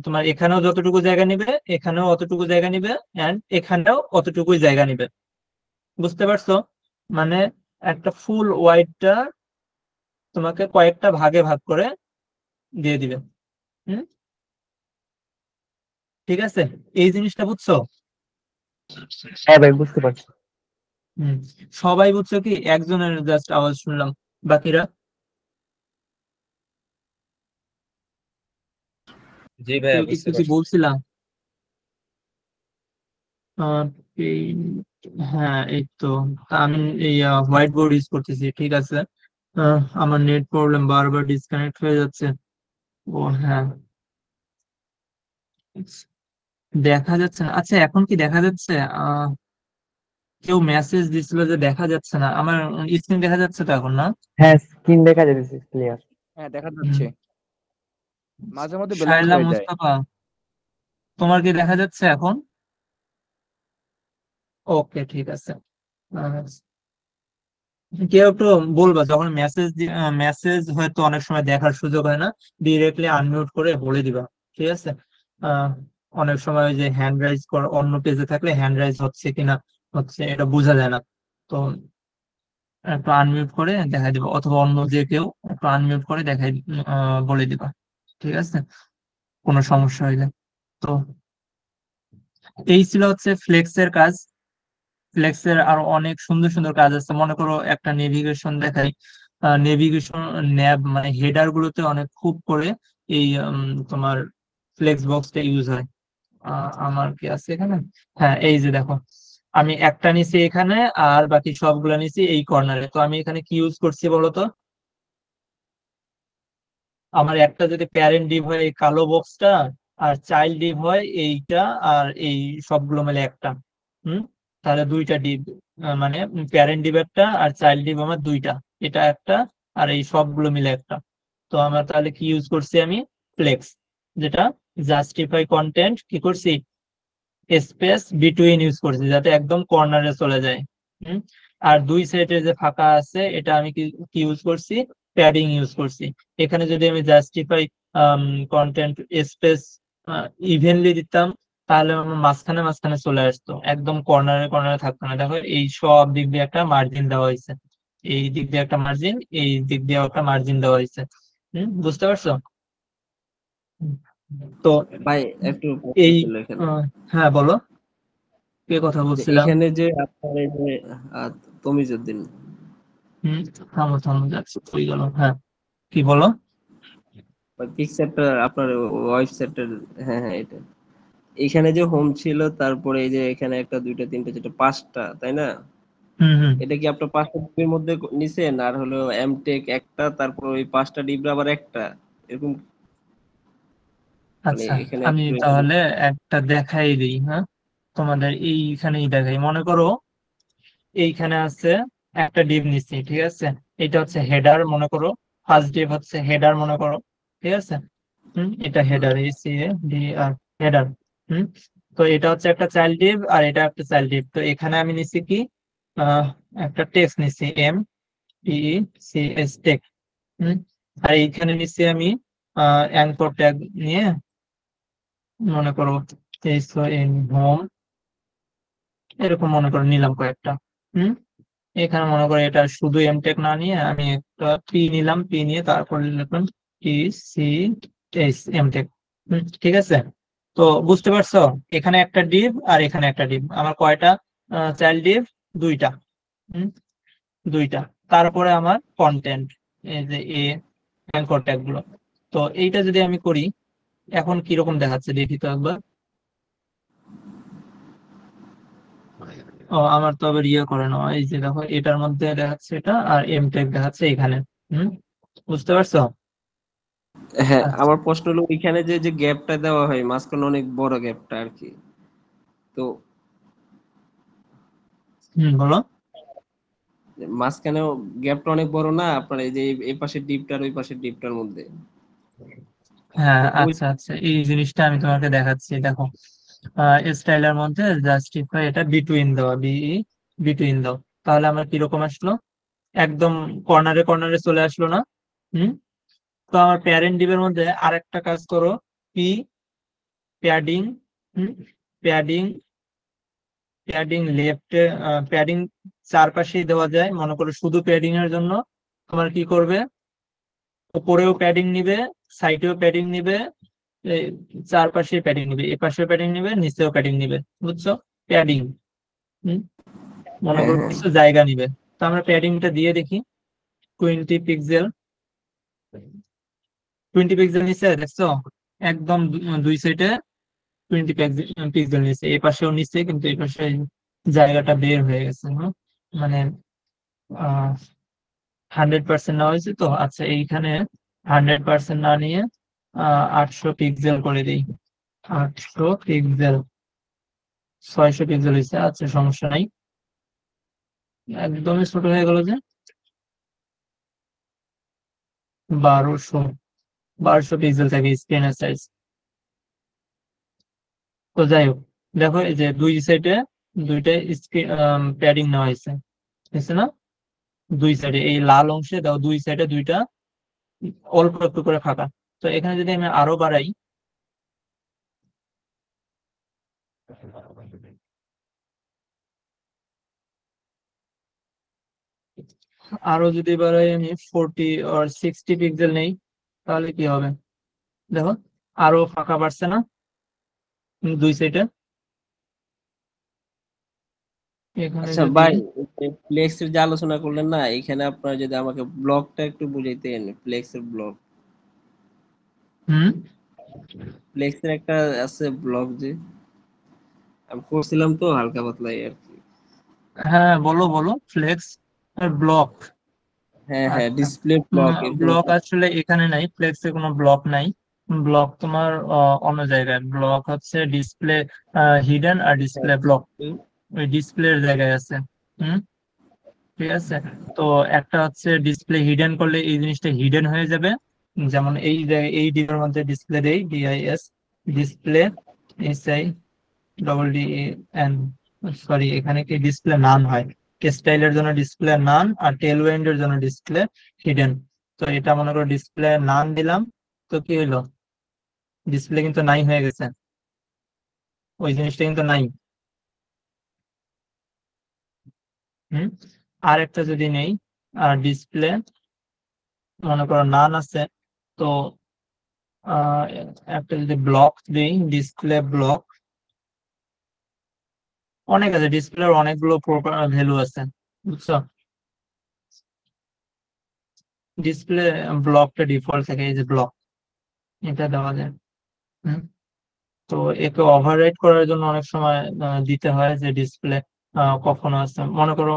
তোমার এখানেও যতটুকু জায়গা নিবে, এখানেও অতটুকু জায়গা নিবে, এন্ড এখানেও অতটুকুই জায়গা নিবে। বুঝতে পারছো? মানে একটা ফুল ওয়াইডটা তোমাকে কয়েকটা ভাগে ভাগ করে দিয়ে দিবে। হুম ঠিক আছে, এই জিনিসটা বুঝছো? হ্যাঁ ভাই, বুঝতে পারছি। হুম সবাই বুঝছো কি, একজনের জাস্ট আওয়াজ শুনলাম, বাকিরা? জি কেউ ভাইয়া, বুঝতে কিছু পারছি। বলছিলাম? আহ, হ্যাঁ এই তো, তা আমি এই হোয়াইট বোর্ড ইউজ করতেছি, ঠিক আছে। আমার নেট প্রবলেম, বারবার ডিসকানেক্ট হয়ে যাচ্ছে। ও হ্যাঁ, দেখা যাচ্ছে না। আচ্ছা এখন কি দেখা যাচ্ছে? কেউ মেসেজ দিছিল যে দেখা যাচ্ছে না, আমার স্ক্রিন দেখা যাচ্ছে তো এখন, না? হ্যাঁ, স্ক্রিন দেখা যাচ্ছে ক্লিয়ার। হ্যাঁ, দেখা হুম যাচ্ছে। মাঝে মধ্যে ব্ল্যাঙ্ক শায়লা হয়ে যায়। মুস্তাফা, তোমার কি দেখা যাচ্ছে এখন? ওকে, ঠিক আছে। আহ, কেউ একটু বলবা, যখন মেসেজ মেসেজ হয়তো অনেক সময় দেখার সুযোগ হয় না, ডিরেক্টলি আনমিউট করে বলে দিবা, ঠিক আছে? আহ, অনেক সময় ওই যে হ্যান্ড রাইজ করা, অন্য পেজে থাকলে হ্যান্ড রাইজ হচ্ছে কিনা হচ্ছে এটা বোঝা যায় না। তো একটু আনমিউট করে দেখাই দিবা, অথবা অন্য যে কেউ একটু আনমিউট করে দেখাই, বলে দিবা, ঠিক আছে, কোনো সমস্যা হইলে। তো এই ছিল হচ্ছে ফ্লেক্সের কাজ। ফ্লেক্সের আরো অনেক সুন্দর সুন্দর কাজ আছে, মনে করো একটা নেভিগেশন দেখাই। নেভিগেশন ন্যাব মানে হেডার গুলোতে অনেক খুব করে এই তোমার ফ্লেক্স বক্সটা ইউজ হয়। আমার কি আছে এখানে? হ্যাঁ, এই যে দেখো, আমি একটা নিছি এখানে, আর বাকি সবগুলা নিছি এই কর্নারে। তো আমি এখানে কি ইউজ করছি বলো তো? আমার একটা যদি প্যারেন্ট ডিভ হয় এই কালো বক্সটা, আর চাইল্ড ডিভ হয় এইটা, আর এই সবগুলো মিলে একটা। হুম তাহলে দুইটা ডিভ, মানে প্যারেন্ট ডিভ একটা আর চাইল্ড ডিভ আমার দুইটা, এটা একটা আর এই সবগুলো মিলে একটা। তো আমার তাহলে কি ইউজ করছি আমি? ফ্লেক্স, যেটা জাস্টিফাই কন্টেন্ট কি করছি, স্পেস বিটুইন ইউজ করছি যাতে একদম কর্নারে চলে যায়। হুম আর দুই সাইডে যে ফাঁকা আছে এটা আমি কি কি ইউজ করছি, প্যাডিং ইউজ করছি। এখানে যদি আমি জাস্টিফাই কন্টেন্ট স্পেস ইভেনলি দিতাম, তাহলে আমার মাঝখানে মাঝখানে চলে আসতো, একদম কর্নারে কর্নারে থাকতো না। দেখো এই সব দিক দিয়ে একটা মার্জিন দেওয়া হয়েছে, এই দিক দিয়ে একটা মার্জিন, এই দিক দিয়ে একটা মার্জিন দেওয়া হয়েছে। বুঝতে পারছো? হুম, তো ভাই, একটু প্রশ্ন এই ছিল এখানে। হ্যাঁ বলো, কে কথা যে বলছিলাম? এখানে যে আপনার এই যে তমিজউদ্দিন, হম থামো থামো, যাচ্ছে হয়ে গেল। হ্যাঁ, কি বলো? ওই পিকচারটা আপনার ওয়েবসাইটের, হ্যাঁ হ্যাঁ এটা, এখানে যে হোম ছিল, তারপরে এই যে এখানে একটা দুইটা তিনটা চারটা পাঁচটা, তাই না? হুম এটা কি আপনার পাঁচটা ডিব্বির মধ্যে নিছেন, আর হলো এমটেক একটা, তারপর ওই পাঁচটা ডিব্বা আবার একটা, এরকম? আচ্ছা, এখানে আমি একটু তাহলে একটা দেখাই দিই। হ্যাঁ, তোমাদের এইখানেই দেখাই। মনে করো এইখানে আছে একটা ডিভ নিচ্ছি, ঠিক আছে? এটা হচ্ছে হেডার মনে করো, ফার্স্ট ডিভ হচ্ছে হেডার মনে করো, ঠিক আছে? এটা হেডার, এই C A D R, header. হুম তো এটা হচ্ছে একটা চাইল্ড ডিভ আর এটা একটা চাইল্ড ডিভ। তো এখানে আমি নিচ্ছি কি, আহ একটা টেক্সট নিচ্ছি, M T C S tech. আর এইখানে নিচ্ছি আমি অ্যাঙ্কর ট্যাগ নিয়ে, মনে করো এস এন হোম, এরকম মনে করো নিলাম কয়েকটা। হুম এখানে মনে করো এটা শুধু এমটেক না নিয়ে আমি একটা পি নিলাম, পি নিয়ে তারপর লিখলাম টি সি এস এমটেক। ঠিক আছে? তো বুঝতে পারছো, এখানে একটা ডিভ আর এখানে একটা ডিভ, আমার কয়টা চাইল্ড ডিভ? দুইটা। হুম দুইটা। তারপরে আমার কন্টেন্ট, এই যে এ অ্যাঙ্কর ট্যাগ গুলো। তো এইটা যদি আমি করি, এখন কিরকম দেখাচ্ছে দেখি তো একবার। ও, আমার তো আবার ইয়ে করে না, এই যে দেখো এটার মধ্যে দেখাচ্ছে এটা, আর এম টেক দেখাচ্ছে এখানে। হুম বুঝতে পারছো? হ্যাঁ, আচ্ছা। আমার প্রশ্ন হলো এখানে যে যে গ্যাপটা দেওয়া হয় মাঝখানে অনেক বড় গ্যাপটা আর কি। তো বলো। মাঝখানেও গ্যাপটা অনেক বড় না আপনার, এই যে এই পাশের ডিপটার ওই পাশের ডিপটার মধ্যে? হ্যাঁ, তো ওই আচ্ছা আচ্ছা, এই জিনিসটা আমি তোমাকে দেখাচ্ছি, দেখো স্টাইলের মধ্যে জাস্টিফাই, এটা বিটুইন দাও, বিটুইন দাও। তাহলে আমার কিরকম আসলো, একদম কর্নারে কর্নারে চলে আসলো না? হুম তো আমার প্যারেন্ট ডিবের মধ্যে আরেকটা কাজ করো, পি প্যাডিং, প্যাডিং, প্যাডিং লেফটে, প্যাডিং চারপাশেই দেওয়া যায়। মনে করো শুধু প্যাডিং এর জন্য তোমার কি করবে, উপরেও প্যাডিং নিবে, সাইডেও প্যাডিং নিবে, এই চারপাশে প্যাডিং নিবে, এ পাশেও প্যাডিং নিবে, নিচেও প্যাডিং নিবে। বুঝছো? প্যাডিং। মনে হ্যাঁ করো হ্যাঁ কিছু জায়গা নিবে। তো আমরা প্যাডিংটা দিয়ে দেখি, 20 পিক্সেল, 20 পিক্সেল নিচে দেখছো? একদম দুই সাইডে 20 পিক্সেল নিচে, এই পাশেও নিচে, কিন্তু এই পাশে জায়গাটা বের হয়ে গেছে। মানে 100% নেওয়া হয়েছে। তো আচ্ছা, এইখানে 100% না নিয়ে 800 পিক্সেল করে দিই। 800 পিক্সেল, 600 পিক্সেল হয়েছে। আচ্ছা, সমস্যা নাই। একদমই ছোট হয়ে গেল যে, 1200, 1200 পিক্সেল থাকে স্ক্রিনের সাইজ। তো যাই হোক, দেখো এই যে দুই সাইডে দুইটা স্ক্রিন প্যাডিং নেওয়া হয়েছে, হয়েছে না? দুই সাইডে এই লাল অংশে দাও, দুই সাইডে দুইটা অল্প একটু করে ফাঁকা। তো এখানে যদি আমি আরো বাড়াই, আরো যদি বাড়াই আমি 40 or 60 পিক্সেল নেই, তাহলে কি হবে? দেখো, আরো ফাঁকা বাড়ছে না দুই সাইডে? এখানে আচ্ছা যদি, ভাই, ফ্লেক্স এর যে আলোচনা করলেন না, এখানে আপনারা যদি আমাকে ব্লকটা একটু বুঝাইতেন, ফ্লেক্স এর ব্লক। হুম ফ্লেক্স এর একটা আছে ব্লক, যে আমি করছিলাম তো হালকা পাতলা আর কি। হ্যাঁ, বলো বলো, ফ্লেক্স ব্লক। হ্যাঁ হ্যাঁ, আচ্ছা, ডিসপ্লে ব্লক এরকম ব্লক একটা। আসলে এখানে নাই, ফ্লেক্সে কোনো ব্লক নাই। ব্লক তোমার অন্য জায়গায়, ব্লক হচ্ছে ডিসপ্লে হিডেন, আর ডিসপ্লে ব্লক ওই ডিসপ্লের জায়গায় আছে। হুম ঠিক আছে। তো একটা হচ্ছে ডিসপ্লে হিডেন করলে এই জিনিসটা হিডেন হয়ে যাবে, যেমন এই জায়গায় এই ডির মধ্যে ডিসপ্লে দেই, DIS, display, SI double D N, sorry, এখানে কি ডিসপ্লে নান হয়, স্টাইলের জন্য ডিসপ্লে নান, আর টেল ওয়েন্ডের জন্য ডিসপ্লে হিডেন। তো এটা মনে করো ডিসপ্লে নান দিলাম, তো কি হইলো, ডিসপ্লে কিন্তু নাই হয়ে গেছে, ওই জিনিসটা কিন্তু নাই। হুম আর একটা যদি নেই, আর ডিসপ্লে মনে করো নান আছে, তো আহ একটা যদি ব্লক দিই, ডিসপ্লে ব্লক, অনেক আছে, ডিসপ্লের অনেকগুলো ভ্যালু আছে। বুঝছো? ডিসপ্লে ব্লকটা ডিফল্ট থাকে, এই যে ব্লক, এটা দেওয়া যায়। হুম তো একে ওভাররাইড করার জন্য অনেক সময় দিতে হয় যে ডিসপ্লে কখনো আছে, মনে করো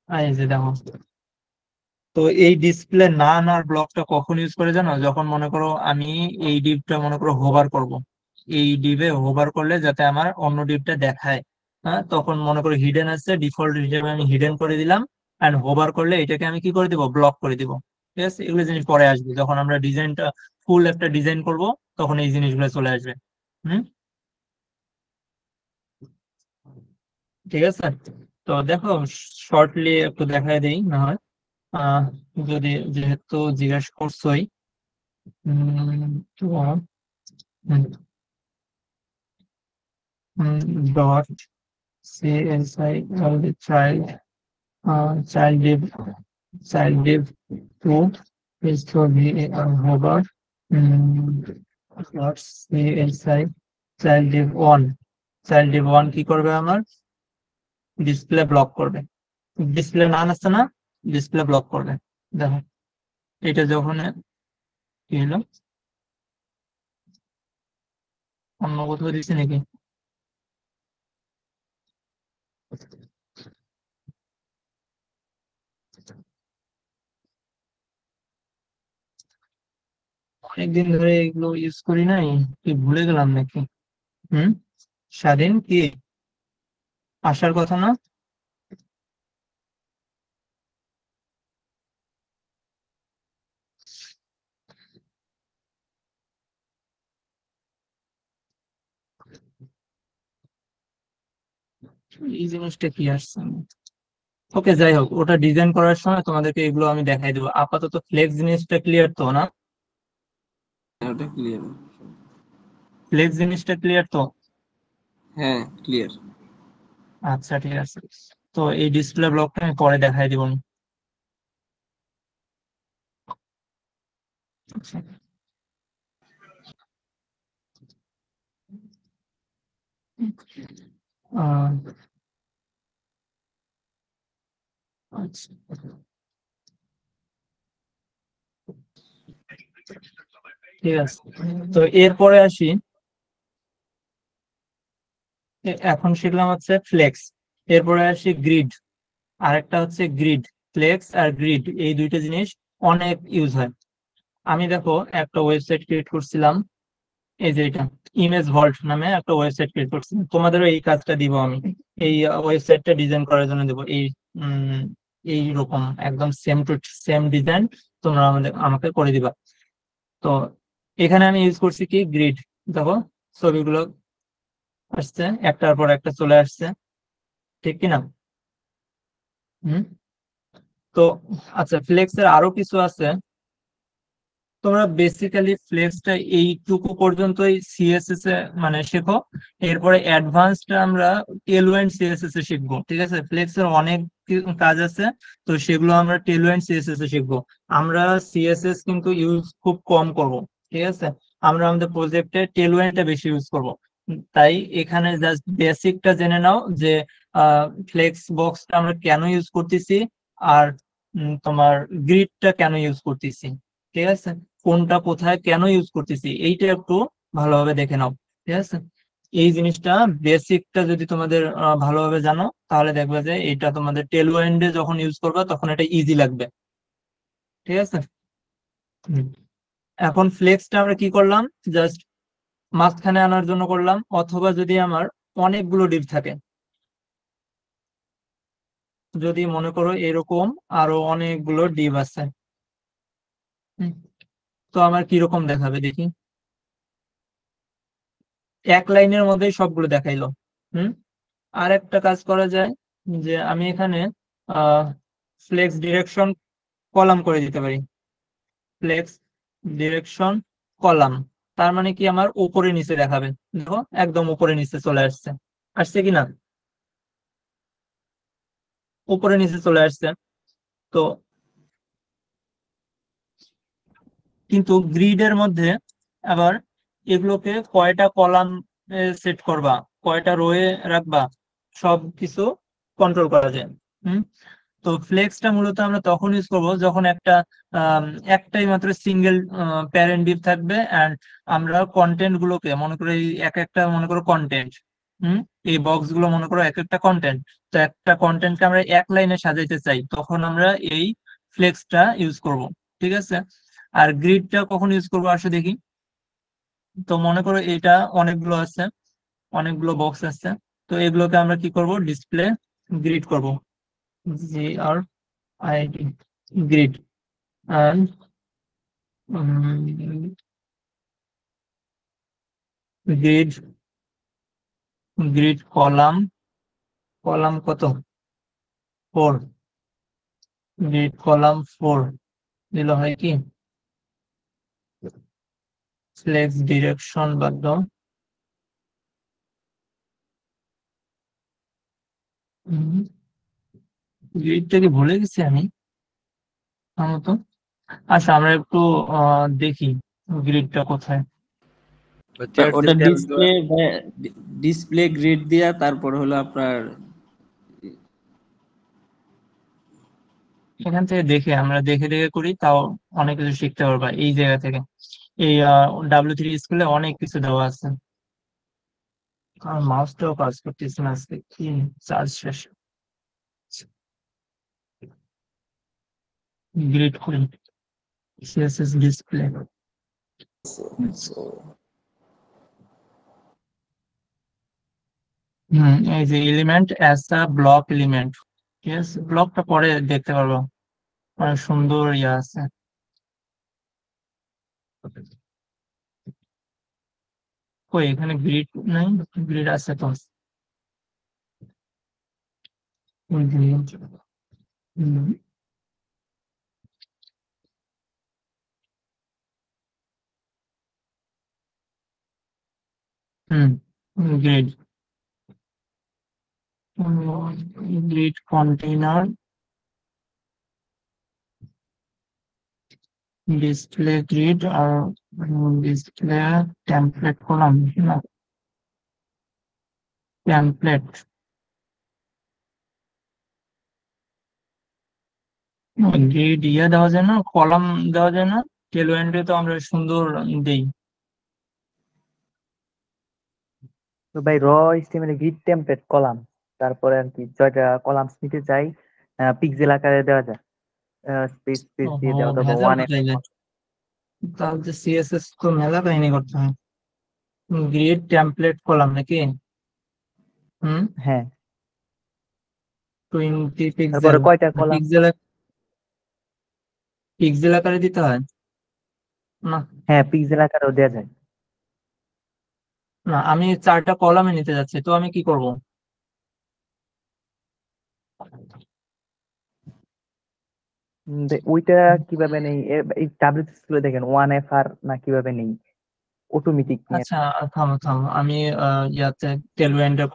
এই যে দেখো, তো এই ডিসপ্লে না আনার ব্লকটা কখন ইউজ করে জানো? যখন মনে করো আমি এই ডিপটা মনে করো হোভার করব, এই ডিপে হোভার করলে যাতে আমার অন্য ডিপটা দেখায়। হ্যাঁ, তখন মনে করো হিডেন আছে, ডিফল্ট হিসেবে আমি হিডেন করে দিলাম, এন্ড হোভার করলে এটাকে আমি কি করে দিব, ব্লক করে দিব। ঠিক আছে, এগুলো জিনিস পরে আসবে যখন আমরা ডিজাইনটা ফুল একটা ডিজাইন করব, তখন এই জিনিসগুলো চলে আসবে। হুম, ঠিক আছে। তো দেখো, শর্টলি একটু দেখায় দিই না হয়, আহ যদি, যেহেতু জিজ্ঞাসা করছোই। তো dot CSI child, child div 2 is to be hover, dot CSI child div 1, child div 1 কি করবে, আমার ডিসপ্লে ব্লক করবে। ডিসপ্লে নাম আছে না, ডিসপ্লে ব্লক করবে। দেখো এটা যখন কি হলো, অন্য কোথাও দিচ্ছে নাকি? অনেকদিন ধরে এগুলো ইউজ করি নাই, কি ভুলে গেলাম নাকি? হুম, স্বাধীন কি আসার কথা না? এই জিনিসটা কি আসছে? ওকে, যাই হোক, ওটা ডিজাইন করার সময় তোমাদেরকে এগুলো আমি দেখাই দেবো। আপাতত ফ্লেক্স জিনিসটা ক্লিয়ার তো না? ওটা ক্লিয়ার। ফ্লেক্স জিনিসটা ক্লিয়ার তো? হ্যাঁ, ক্লিয়ার। আচ্ছা, ঠিক আছে। তো এই ডিসপ্লে ব্লকটা আমি পরে দেখাই দিব। আচ্ছা। আহ, আচ্ছা, ঠিক আছে। তো এরপরে আসি, এখন শিখলাম হচ্ছে ফ্লেক্স, এরপরে আসি গ্রিড। আরেকটা হচ্ছে গ্রিড। ফ্লেক্স আর গ্রিড এই দুইটা জিনিস অনেক ইউজ হয়। আমি দেখো একটা ওয়েবসাইট ক্রিয়েট করছিলাম, এই যে এটা ইমেজ ভল্ট নামে একটা ওয়েবসাইট ক্রিয়েট করছিলাম। তোমাদেরও এই কাজটা দিব আমি, এই ওয়েবসাইটটা ডিজাইন করার জন্য দেবো। উম, এই রকম একদম সেম টু সেম ডিজাইন তোমরা আমাকে করে দিবা। তো এখানে আমি ইউজ করছি কি, গ্রিড। দেখো ছবিগুলো আসছে, একটার পর একটা চলে আসছে, ঠিক কিনা? হুম। তো আচ্ছা, ফ্লেক্সের আরো কিছু আছে। তোমরা বেসিক্যালি ফ্লেক্সটা এইটুকু পর্যন্তই সিএসএস এ মানে শেখো। এরপরে অ্যাডভান্সড আমরা টেলওয়েন্ড সিএসএস এ শিখবো। ঠিক আছে, ফ্লেক্সের অনেক কাজ আছে, তো সেগুলো আমরা টেলওয়েন্ড সিএসএস এ শিখবো। আমরা সিএসএস কিন্তু ইউজ খুব কম করব। ঠিক আছে, আমরা আমাদের প্রজেক্টে টেলওয়েন্ডটা বেশি ইউজ করব। তাই এখানে জাস্ট বেসিকটা জেনে নাও যে ফ্লেক্স বক্সটা আমরা কেন ইউজ করতেছি, আর তোমার গ্রিডটা কেন ইউজ করতেছি। ঠিক আছে, কোনটা কোথায় কেন ইউজ করতেছি এইটা একটু ভালোভাবে দেখে নাও। ঠিক আছে, এই জিনিসটা বেসিকটা যদি তোমাদের ভালোভাবে জানো, তাহলে দেখবে যে এটা তোমাদের টেলওয়েন্ডে যখন ইউজ করবে তখন এটা ইজি লাগবে। ঠিক আছে। হুম। এখন ফ্লেক্সটা আমরা কি করলাম, জাস্ট মাঝখানে আনার জন্য করলাম, অথবা যদি আমার অনেকগুলো ডিপ থাকে, যদি মনে করো এরকম আরো অনেকগুলো ডিপ আছে, হুম, তো আমার কিরকম দেখাবে দেখি। এক লাইনের মধ্যেই সবগুলো দেখাইলো। হুম। আর একটা কাজ করা যায়, যে আমি এখানে ফ্লেক্স ডিরেকশন কলাম করে দিতে পারি। ফ্লেক্স ডিরেকশন কলাম, তার মানে কি আমার উপরে নিচে দেখাবে। দেখো একদম উপরে নিচে চলে আসছে, আসছে কি না? উপরে নিচে চলে আসছে। তো কিন্তু গ্রিডের মধ্যে আবার এগুলোকে কয়টা কলাম সেট করবা, কয়টা রোয়ে রাখবা, সব কিছু কন্ট্রোল করা যায়। হুম। তো ফ্লেক্সটা মূলত আমরা তখন ইউজ করবো যখন একটাই মাত্র সিঙ্গেল প্যারেন্ট ডিভ থাকবে, এন্ড আমরা কন্টেন্ট গুলোকে মনে করো এই এক একটা মনে করো কন্টেন্ট। হুম। এই বক্স গুলো মনে করো এক একটা কন্টেন্ট। তো একটা কন্টেন্টকে আমরা এক লাইনে সাজাইতে চাই, তখন আমরা এই ফ্লেক্সটা ইউজ করব, ঠিক আছে। আর গ্রিডটা কখন ইউজ করবো আসো দেখি। তো মনে করো এটা অনেকগুলো আছে, অনেকগুলো বক্স আছে, তো এগুলোকে আমরা কি করব, ডিসপ্লে গ্রিড করব, GRID, গ্রিড। আর গ্রিড, গ্রিড কলাম, কলাম কত, 4, গ্রিড কলাম 4 দিলে হয় কি, ফ্লেক্স ডিরেকশন বাদ দাও। গ্রিডটা কি ভুলে গেছি আমি, আমার তো। আচ্ছা আমরা একটু দেখি গ্রিডটা কোথায়। ওটা ডিসপ্লে, ডিসপ্লে গ্রিড দিয়া তারপর হলো আপনার এখান থেকে দেখে আমরা দেখে দেখে করি, তাও অনেক কিছু শিখতে পারবা এই জায়গা থেকে। এই W3 স্কুলে অনেক কিছু দেওয়া আছে। আর মাউসটাও কাজ করতেছে না আজকে, কি চার্জ শেষ। গ্রিড করি, CSS ডিসপ্লে। এই যে element as a block element, ঠিক আছে, ব্লকটা পরে দেখতে পারবো, অনেক সুন্দর ইয়ে আছে। কই এখানে গ্রিড নাই, গ্রিড আছে তো, grid, grid, grid container, display grid, আর ডিসপ্লে টেমপ্লেট কলাম না, টেমপ্লেট, গ্রিড ইয়ে দেওয়া যায় না, কলাম দেওয়া যায় না, টেলওয়েন্ডে তো আমরা সুন্দর দেই। তো ভাই র HTML গ্রিড টেমপ্লেট কলাম, তারপরে আর কি জয়টা কলামস নিতে চাই, পিক্সেল আকারে দেওয়া যায়, স্পেস স্পেস দিয়ে দেওয়া, তবে ভেজাল ওয়ান এফ। কোথায় যায়, তাহলে CSS তো মেলা কাহিনী করতে হয়। গ্রিড টেমপ্লেট কলাম নাকি, হ্যাঁ, 20 তারপরে পিক্সেল, কয়টা কলাম? পিক্সেল, পিক্সেল আকারে দিতে হয় না। হ্যাঁ, পিক্সেল আকারেও দেওয়া যায়। না আমি 4টা কলামে নিতে যাচ্ছি, তো আমি কি করব। ওইটা কিভাবে নেই, এই ডাব্লিউসি গুলো দেখেন ওয়ান এফ আর না কিভাবে নেই, অটোমেটিক নিয়ে। আচ্ছা থামো থামো, আমি ইয়াতে টেলওয়েন্ডে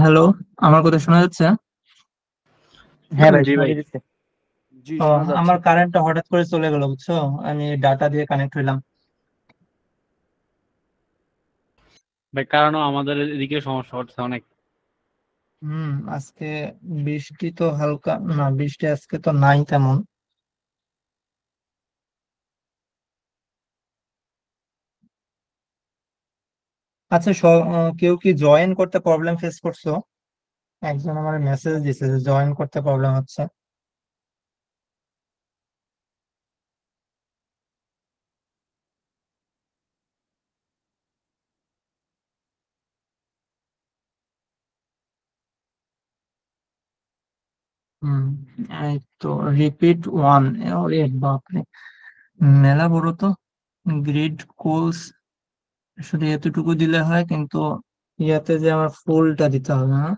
হ্যালো, আমার কথা শোনা যাচ্ছে? হ্যাঁ ভাই, জি শোনা ভাই। যেতেছে। জি, ও, শোনা যাচ্ছে। আমার কারেন্টটা হঠাৎ করে চলে গেল বুঝছো, আমি ডাটা দিয়ে কানেক্ট হইলাম। ভাই কারণও আমাদের এদিকে সমস্যা হচ্ছে অনেক। আজকে বৃষ্টি তো হালকা, না বৃষ্টি আজকে তো নাই তেমন। আচ্ছা কেউ কি জয়েন করতে প্রবলেম ফেস করছো? একজন আমার মেসেজ দিছে যে জয়েন করতে প্রবলেম হচ্ছে। হুম এই তো রিপিট ওয়ান, ওরে বাপরে, মেলা বড় তো। গ্রিড কোলস শুধু এতটুকু দিলে হয়, কিন্তু ইয়াতে যে আমার ফুলটা দিতে হবে, না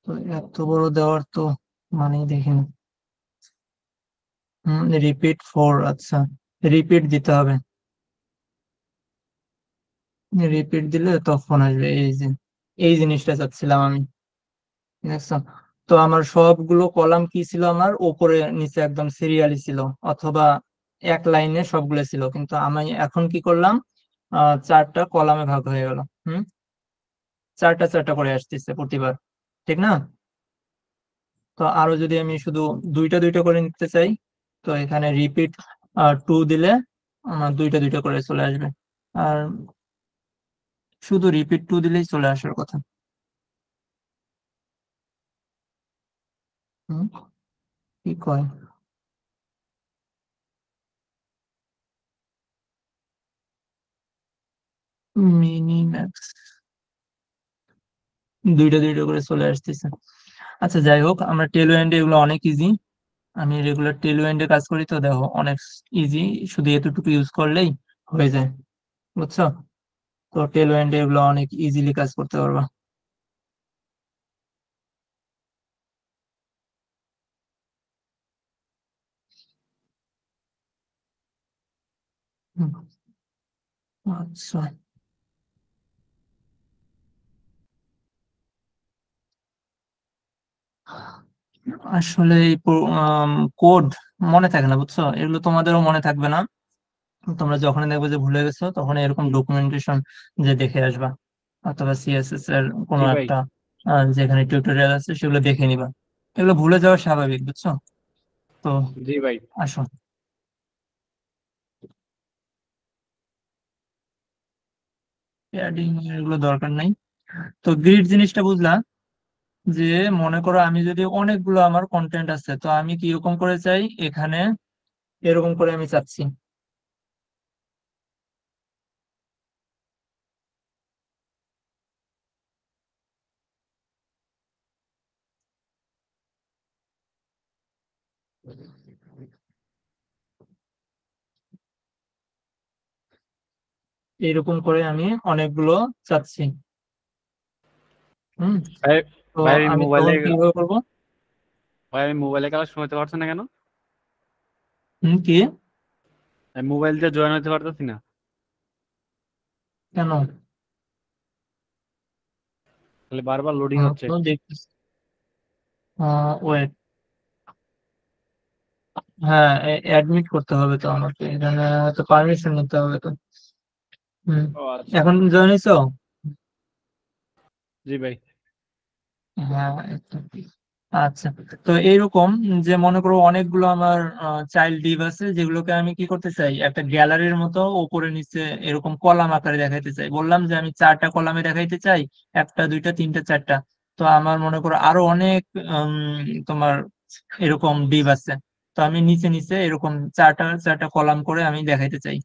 তো এত বড় দেওয়ার তো মানেই দেখিনি। রিপিট 4, আচ্ছা রিপিট দিতে হবে, রিপিট দিলে তখন আসবে, এই যে এই জিনিসটা চাচ্ছিলাম আমি, ঠিক আছে। তো আমার সবগুলো কলাম কি ছিল, আমার উপরে নিচে একদম সিরিয়ালি ছিল, অথবা এক লাইনে সবগুলো ছিল, কিন্তু আমি এখন কি করলাম, চারটা কলামে ভাগ হয়ে গেল। চারটা চারটা করে আসতেছে প্রতিবার, ঠিক না? তো আরো যদি আমি শুধু দুইটা দুইটা করে নিতে চাই, তো এখানে রিপিট 2 দিলে আমার দুইটা দুইটা করে চলে আসবে। আর শুধু রিপিট 2 দিলেই চলে আসার কথা। হুম, কি কয়? মিনি ম্যাক্স দুইটা দুইটা করে চলে আসতেছে। আচ্ছা, যাই হোক, আমরা টেলওয়েন্ডে এগুলো অনেক ইজি। আমি রেগুলার টেলওয়েন্ডে কাজ করি, তো দেখো অনেক ইজি, শুধু এতটুকু ইউজ করলেই হয়ে যায়, বুঝছো? তো টেলওয়েন্ডে এগুলো অনেক ইজিলি কাজ করতে পারবা। হুম, আচ্ছা, আসলে এই কোড মনে থাকে না, বুঝছো? এগুলো তোমাদেরও মনে থাকবে না। তোমরা যখন দেখবে যে ভুলে গেছো, তখন এরকম ডকুমেন্টেশন যে দেখে আসবা, অথবা সিএসএস এর কোনো জি ভাই। একটা যেখানে টিউটোরিয়াল আছে সেগুলো দেখে নিবা। এগুলো ভুলে যাওয়া স্বাভাবিক, বুঝছো? তো জি ভাই। আসো, প্যাডিং এগুলো দরকার নাই। তো গ্রিড জিনিসটা বুঝলা, যে মনে করো আমি যদি অনেকগুলো আমার কন্টেন্ট আছে, তো আমি কিরকম করে চাই, এখানে এরকম করে আমি চাচ্ছি। এরকম করে আমি অনেকগুলো চাচ্ছি। হুম, ভাই তো ভাই আমি মোবাইলে তখন কিভাবে করবো? ভাই মোবাইলে কাজ শুনতে পারছো না কেন? কি? আমি মোবাইল দিয়ে জয়েন হতে পারতেছি না। কেন? তাহলে বারবার লোডিং হচ্ছে। তো দেখতেছি। ওয়েট, হ্যাঁ, অ্যাডমিট করতে হবে তো আমাকে এখানে, তো পারমিশন নিতে হবে তো। হুম, ও আচ্ছা। এখন জয়েন হয়েছো? জি ভাই। হ্যাঁ, একদম। আচ্ছা, তো এইরকম, যে মনে করো অনেকগুলো আমার চাইল্ড ডিভ আছে, যেগুলোকে আমি কি করতে চাই, একটা গ্যালারির মতো উপরে নিচে এরকম কলাম আকারে দেখাইতে চাই। বললাম যে আমি চারটা কলামে দেখাইতে চাই, একটা দুইটা তিনটা চারটা। তো আমার মনে করো আরো অনেক উম, তোমার এরকম ডিভ আছে। তো আমি নিচে নিচে এরকম চারটা চারটা কলাম করে আমি দেখাইতে চাই।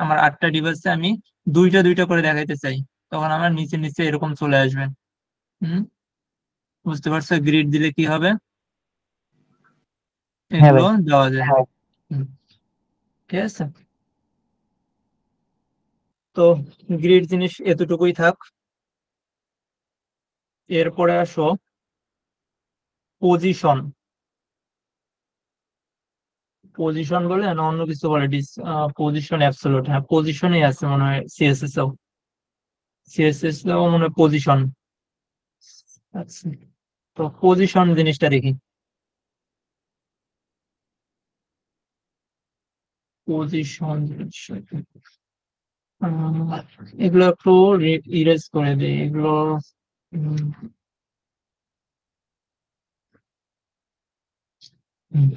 আমার 8টা ডিভ আছে, আমি দুইটা দুইটা করে দেখাইতে চাই। তখন আমার নিচে নিচে এরকম চলে আসবে। হুম, বুঝতে পারছো গ্রিড দিলে কি হবে? হ্যাঁ এগুলো ভাই। দেওয়া যায়। হুম, ঠিক আছে। তো গ্রিড জিনিস এতটুকুই থাক। এরপরে আসো পজিশন। পজিশন বলে না অন্য কিছু বলে? পজিশন অ্যাবসলিউট, হ্যাঁ পজিশনই আছে মনে হয় সিএসএস এও। সিএসএস এও মনে হয় পজিশন। আচ্ছা, তো পজিশন জিনিসটা দেখি। পজিশন জিনিসটা কি? আহ, এগুলো একটু ইরেজ করে দিই এগুলো। উম, হুম,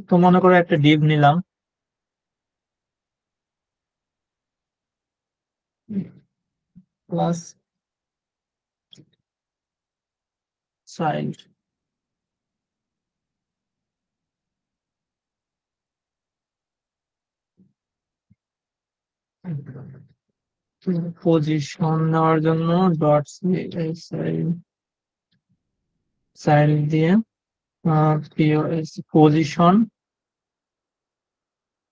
তো মনে করো একটা ডিভ নিলাম, প্লাস চাইল্ড। পজিশন নেওয়ার জন্য ডট চাইল্ড দিয়ে পজিশন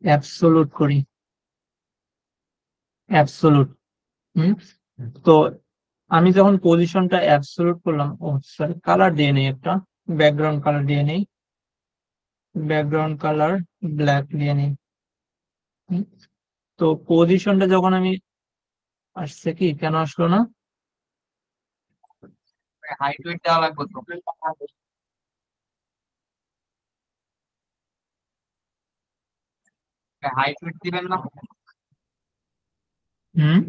অ্যাবসোলুট করি, অ্যাবসোলুট। হুম, তো আমি যখন পজিশনটা অ্যাবসোলুট করলাম, ও সরি, কালার দিয়ে নেই একটা, ব্যাকগ্রাউন্ড কালার দিয়ে নেই, ব্যাকগ্রাউন্ড কালার ব্ল্যাক দিয়ে নেই। হুম, তো পজিশনটা যখন আমি, আসছে কি, কেন আসলো না? হাইট ওয়েট দেওয়া লাগবে তো। হাইট ওয়েট দিবেন না? হুম।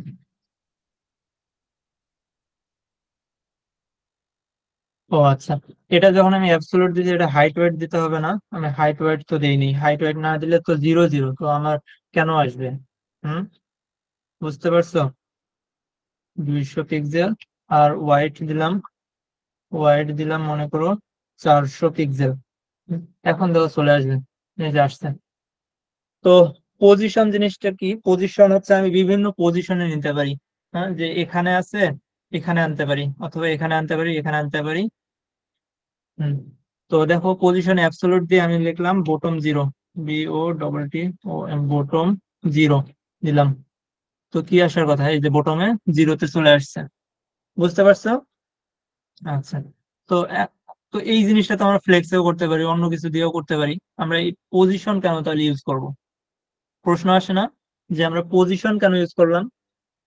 ও আচ্ছা, এটা যখন আমি অ্যাবসলিউট দিচ্ছি এটা হাইট ওয়েট দিতে হবে না, আমি হাইট ওয়েট তো দেইনি, হাইট ওয়েট না দিলে তো 0 0, তো আমার কেন আসবে? হুম, বুঝতে পারছো? 200 পিক্সেল, আর ওয়াইড দিলাম মনে করো 400 পিক্সেল। এখন দেখো চলে আসবে, এই যে আসছে। তো পজিশন জিনিসটা কি? পজিশন হচ্ছে আমি বিভিন্ন পজিশনে নিতে পারি। হ্যাঁ, যে এখানে আছে, এখানে আনতে পারি, অথবা এখানে আনতে পারি, এখানে আনতে পারি। হুম। তো দেখো পজিশন অ্যাবসলিউট দিয়ে আমি লিখলাম বটম 0, BOTTOM, বটম 0 দিলাম। তো কি আসার কথা? এই যে বটমে 0-তে চলে আসছে, বুঝতে পারছো? আচ্ছা। তো তো এই জিনিসটা তো আমরা ফ্লেক্সেও করতে পারি, অন্য কিছু দিয়েও করতে পারি। আমরা এই পজিশন কেন তাহলে ইউজ করব? প্রশ্ন আসে না যে আমরা পজিশন কেন ইউজ করলাম?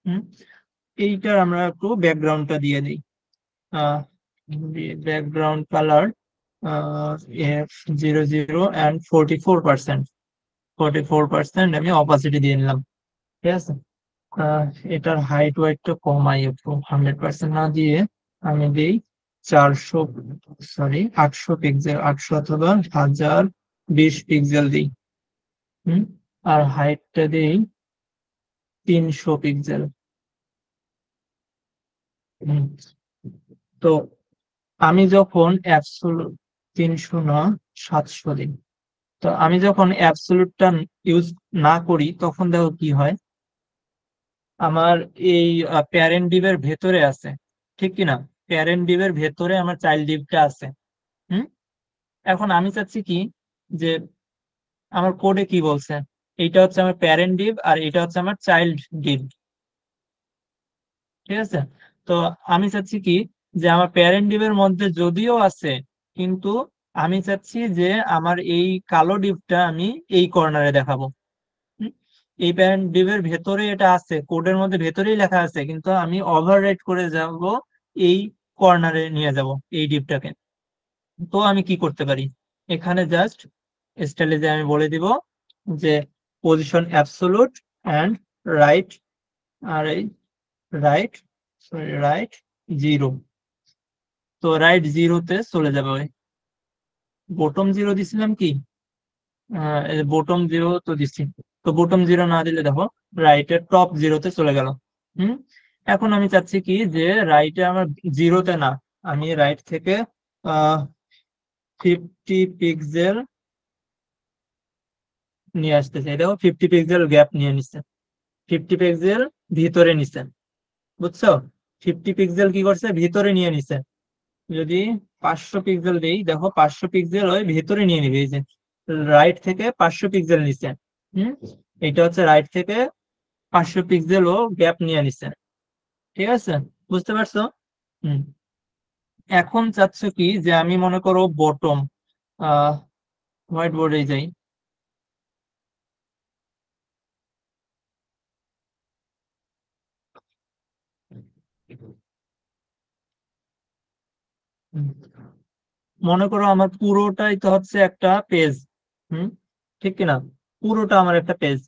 হুম, এইটার আমরা একটু ব্যাকগ্রাউন্ডটা দিয়ে দিই। ব্যাকগ্রাউন্ড কালার F00 and 44%, 44% আমি অপাসিটি দিয়ে নিলাম। ঠিক আছে। আহ, এটার হাইট ওয়াইটটা কমাই একটু, 100% না দিয়ে আমি দিই 400, সরি 800 পিক্সেল, 800 অথবা 1020 পিক্সেল দিই। হুম। আর হাইটটা দিই 300 পিক্সেল। হুম। তো আমি যখন অ্যাবসোলুট, 300 না, 700 দিন। তো আমি যখন অ্যাবসোলুটটা ইউজ না করি তখন দেখো কি হয়, আমার এই প্যারেন্ট ডিভের ভেতরে আছে, ঠিক কি না? প্যারেন্ট ডিভের ভেতরে আমার চাইল্ড ডিভটা আছে। হুম। এখন আমি চাচ্ছি কি, যে আমার কোডে কি বলছে, এইটা হচ্ছে আমার প্যারেন্ট ডিভ আর এটা হচ্ছে আমার চাইল্ড ডিভ। ঠিক আছে। তো আমি চাচ্ছি কি, যে আমার প্যারেন্ট ডিভের মধ্যে যদিও আছে, কিন্তু আমি চাচ্ছি যে আমার এই কালো ডিভটা আমি এই কর্নারে দেখাবো। হুম? এই প্যারেন্ট ডিভের ভেতরে এটা আছে, কোডের মধ্যে ভেতরেই লেখা আছে, কিন্তু আমি ওভাররাইট করে যাব, এই কর্নারে নিয়ে যাব এই ডিভটাকে। তো আমি কি করতে পারি? এখানে জাস্ট স্টাইলে যে আমি বলে দিব যে পজিশন অ্যাবসোলুট অ্যান্ড রাইট, আর এই রাইট, সরি রাইট 0। তো রাইট 0-তে চলে যাবে ওই বটম 0 দিছিলাম কি, বটম 0 তো দিচ্ছি। তো বটম 0 না দিলে দেখো রাইটের টপ 0-তে চলে গেল। হুম। এখন আমি চাচ্ছি কি, যে রাইটে আমার 0-তে না, আমি রাইট থেকে 50 পিক্সেল নিয়ে আসতে চাই। দেখো 50 পিক্সেল গ্যাপ নিয়ে নিচ্ছে, 50 পিক্সেল ভিতরে নিচ্ছে, বুঝছো? 50 পিক্সেল কি করছে, ভিতরে নিয়ে নিচ্ছে। যদি 500 পিক্সেল দেই, দেখো 500 পিক্সেল ওই ভেতরে নিয়ে নিবে, এই যে রাইট থেকে 500 পিক্সেল নিচ্ছে। হুম। এটা হচ্ছে রাইট থেকে 500 পিক্সেল ও গ্যাপ নিয়ে নিচ্ছে। ঠিক আছে, বুঝতে পারছো? হুম। এখন চাচ্ছ কি, যে আমি মনে করো বটম, হোয়াইট বোর্ডে যাই। হুম। মনে করো আমার পুরোটাই তো হচ্ছে একটা পেজ। হুম, ঠিক কিনা? পুরোটা আমার একটা পেজ,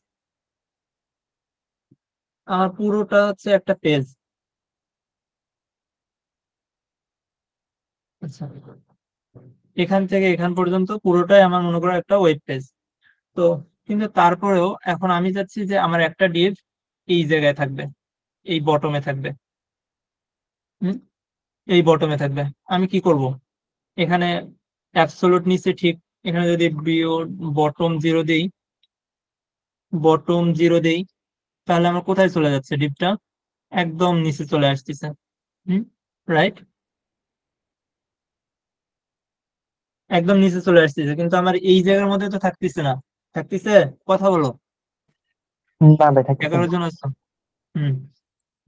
আমার পুরোটা হচ্ছে একটা পেজ। আচ্ছা, এখান থেকে এখান পর্যন্ত পুরোটাই আমার মনে করো একটা ওয়েব পেজ। তো কিন্তু তারপরেও এখন আমি চাচ্ছি যে আমার একটা ডিভ এই জায়গায় থাকবে, এই বটমে থাকবে। হুম, এই বটমে থাকবে। আমি কি করব? এখানে অ্যাবসোলুট নিচে ঠিক, এখানে যদি বটম 0 দেই, বটম 0 দেই, তাহলে আমার কোথায় চলে যাচ্ছে ডিভটা? একদম নিচে চলে আসতেছে। হুম, রাইট, একদম নিচে চলে আসতেছে, কিন্তু আমার এই জায়গার মধ্যে তো থাকতেছে না। থাকতেছে? কথা বলো। না ভাই, থাকতেছে 11 না। জন আছো। হুম।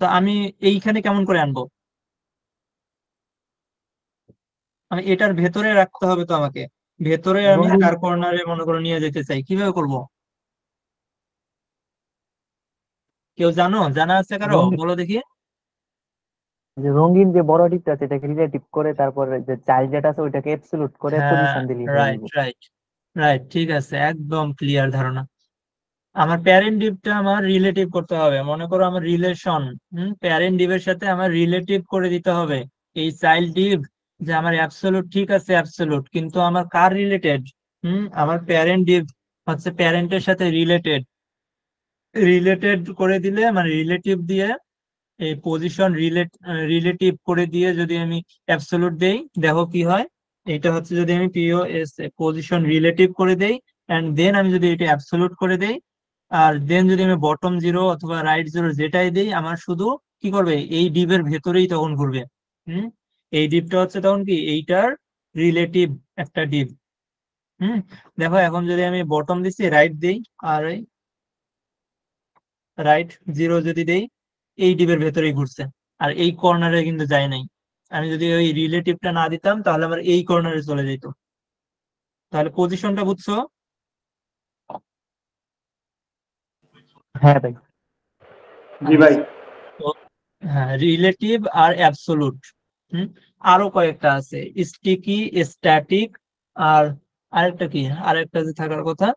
তো আমি এইখানে কেমন করে আনবো? আমি এটার ভেতরে রাখতে হবে তো আমাকে, ভেতরে আমি রঙিন, কার কর্নারে মনে করো নিয়ে যেতে চাই, কিভাবে করব? কেউ জানো? জানা আছে কারো? রঙিন, বলো দেখি। যে রঙিন যে বড় টিপটা আছে এটাকে রিলেটিভ করে, তারপরে যে চাইল্ড যেটা আছে ওইটাকে এবসলিউট করে হ্যাঁ, পজিশন দিলেই হয়ে রাইট যাবে। রাইট রাইট, ঠিক আছে, একদম ক্লিয়ার ধারণা। আমার প্যারেন্ট ডিভটা আমার রিলেটিভ করতে হবে, মনে করো আমার রিলেশন, প্যারেন্ট ডিভের সাথে আমার রিলেটিভ করে দিতে হবে। এই চাইল্ড ডিভ যে আমার অ্যাবসলিউট ঠিক আছে অ্যাবসলিউট, কিন্তু আমার কার রিলেটেড? আমার প্যারেন্ট ডিভ হচ্ছে প্যারেন্টের সাথে রিলেটেড। রিলেটেড করে দিলে মানে রিলেটিভ দিয়ে এই পজিশন রিলেটিভ করে দিয়ে যদি আমি অ্যাবসলিউট দেই, দেখো কি হয়। এটা হচ্ছে যদি আমি পিওএস পজিশন রিলেটিভ করে দেই এন্ড দেন আমি যদি এটা অ্যাবসলিউট করে দেই, আর দেন যদি আমি বটম জিরো অথবা রাইট জিরো যেটাই দিই, আমার শুধু কি করবে এই ডিভের ভেতরেই তখন ঘুরবে। হুম এই ডিভটা হচ্ছে তখন কি এইটার রিলেটিভ একটা ডিভ। হুম দেখো এখন যদি আমি বটম দিচ্ছি রাইট দিই, আর রাইট জিরো যদি দেই, এই ডিবের ভেতরেই ঘুরছে, আর এই কর্নারে কিন্তু যায় নাই। আমি যদি ওই রিলেটিভটা না দিতাম তাহলে আমার এই কর্নারে চলে যেত। তাহলে পজিশনটা বুঝছো? হ্যাঁ ভাই। জি ভাই। তো হ্যাঁ, রিলেটিভ আর অ্যাবসোলুট। আরো কয়েকটা আছে, স্টিকি, স্ট্যাটিক, আর আরেকটা কি, আরেকটা যে থাকার কথা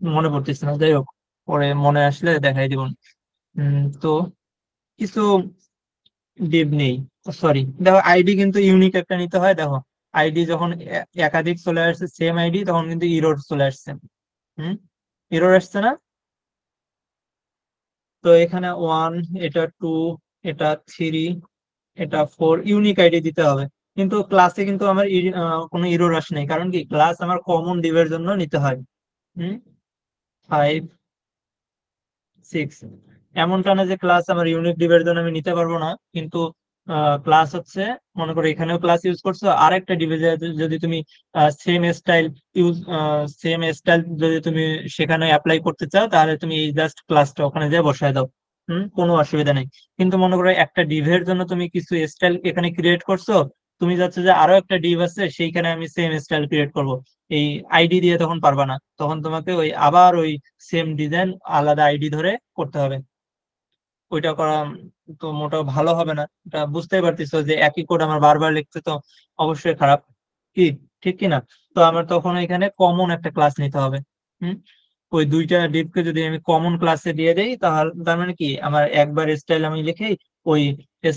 মনে পড়তেছে না, যাই হোক পরে মনে আসলে দেখাই দিব। তো কিছু ডিভ নেই, সরি দেখো আইডি কিন্তু ইউনিক একটা নিতে হয়। দেখো আইডি যখন একাধিক চলে আসছে সেম আইডি, তখন কিন্তু ইরর চলে আসছে। ইরর আসছে না? তো এখানে 1, এটা 2, এটা 3, এটা 4 ইউনিক আইডি দিতে হবে। কিন্তু ক্লাসে কিন্তু আমার কোনো ইরর আসে নাই, কারণ কি ক্লাস আমার কমন ডিভের জন্য নিতে হয়। 5, 6 এমনটা না যে ক্লাস আমার ইউনিক ডিভের জন্য আমি নিতে পারবো না, কিন্তু ক্লাস হচ্ছে, মনে করো এখানেও ক্লাস ইউজ করছো, আরেকটা ডিভে যদি তুমি same style use seem style যদি তুমি সেখানে অ্যাপ্লাই করতে চাও, তাহলে তুমি এই জাস্ট ক্লাসটা ওখানে যেয়ে বসায় দাও। কোনো অসুবিধা নেই। কিন্তু মনে করো একটা ডিভের জন্য তুমি কিছু স্টাইল এখানে ক্রিয়েট করছো, তুমি যাচ্ছে যে আরো একটা ডিভ আছে সেইখানে আমি সেম স্টাইল ক্রিয়েট করব, এই আইডি দিয়ে তখন পারবা না, তখন তোমাকে ওই আবার ওই সেম ডিজাইন আলাদা আইডি ধরে করতে হবে। ওইটা করা তো মোটেও ভালো হবে না, এটা বুঝতেই পারতেছো যে একই কোড আমার বারবার লিখতে তো অবশ্যই খারাপ, কি ঠিক কি না? তো আমার তখন এখানে কমন একটা ক্লাস নিতে হবে। হুম ওই দুইটা ডিভকে যদি আমি কমন ক্লাসে দিয়ে দেই, তাহলে তার মানে কি আমার একবার স্টাইল আমি লিখে ওই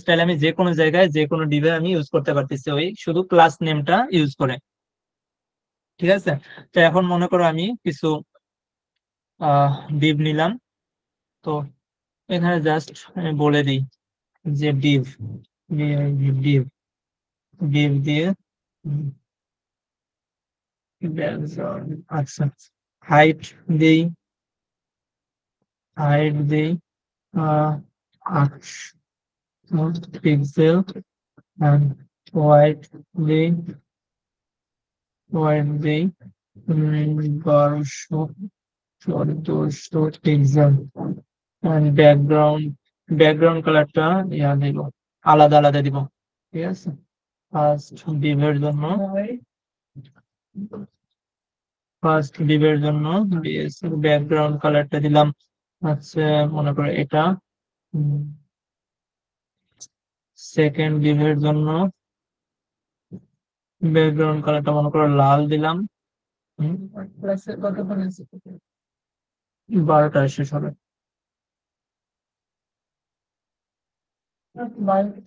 স্টাইল আমি যে কোনো জায়গায় যে কোনো ডিভে আমি ইউজ করতে পারতেছি, ওই শুধু ক্লাস নেমটা ইউজ করে। ঠিক আছে, তো এখন মনে করো আমি কিছু ডিভ নিলাম। তো এখানে জাস্ট আমি বলে দিই যে ডিভ ডিভ ডিভ দিয়ে আচ্ছা হাইট দেই, হাইট দেই 8 পিক্সেল, হোয়াইট দেই, হোয়াইট দেই 1200 1400 পিক্সেল। ব্যাকগ্রাউন্ড ব্যাকগ্রাউন্ড কালারটা ইয়া দিব, আলাদা আলাদা দিব। ঠিক আছে, ফার্স্ট ডিভের জন্য ব্যাকগ্রাউন্ড কালারটা দিলাম হচ্ছে, মনে করো এটা। সেকেন্ড ডিভের জন্য ব্যাকগ্রাউন্ড কালারটা মনে করো লাল দিলাম। 12টায় শেষ হবে।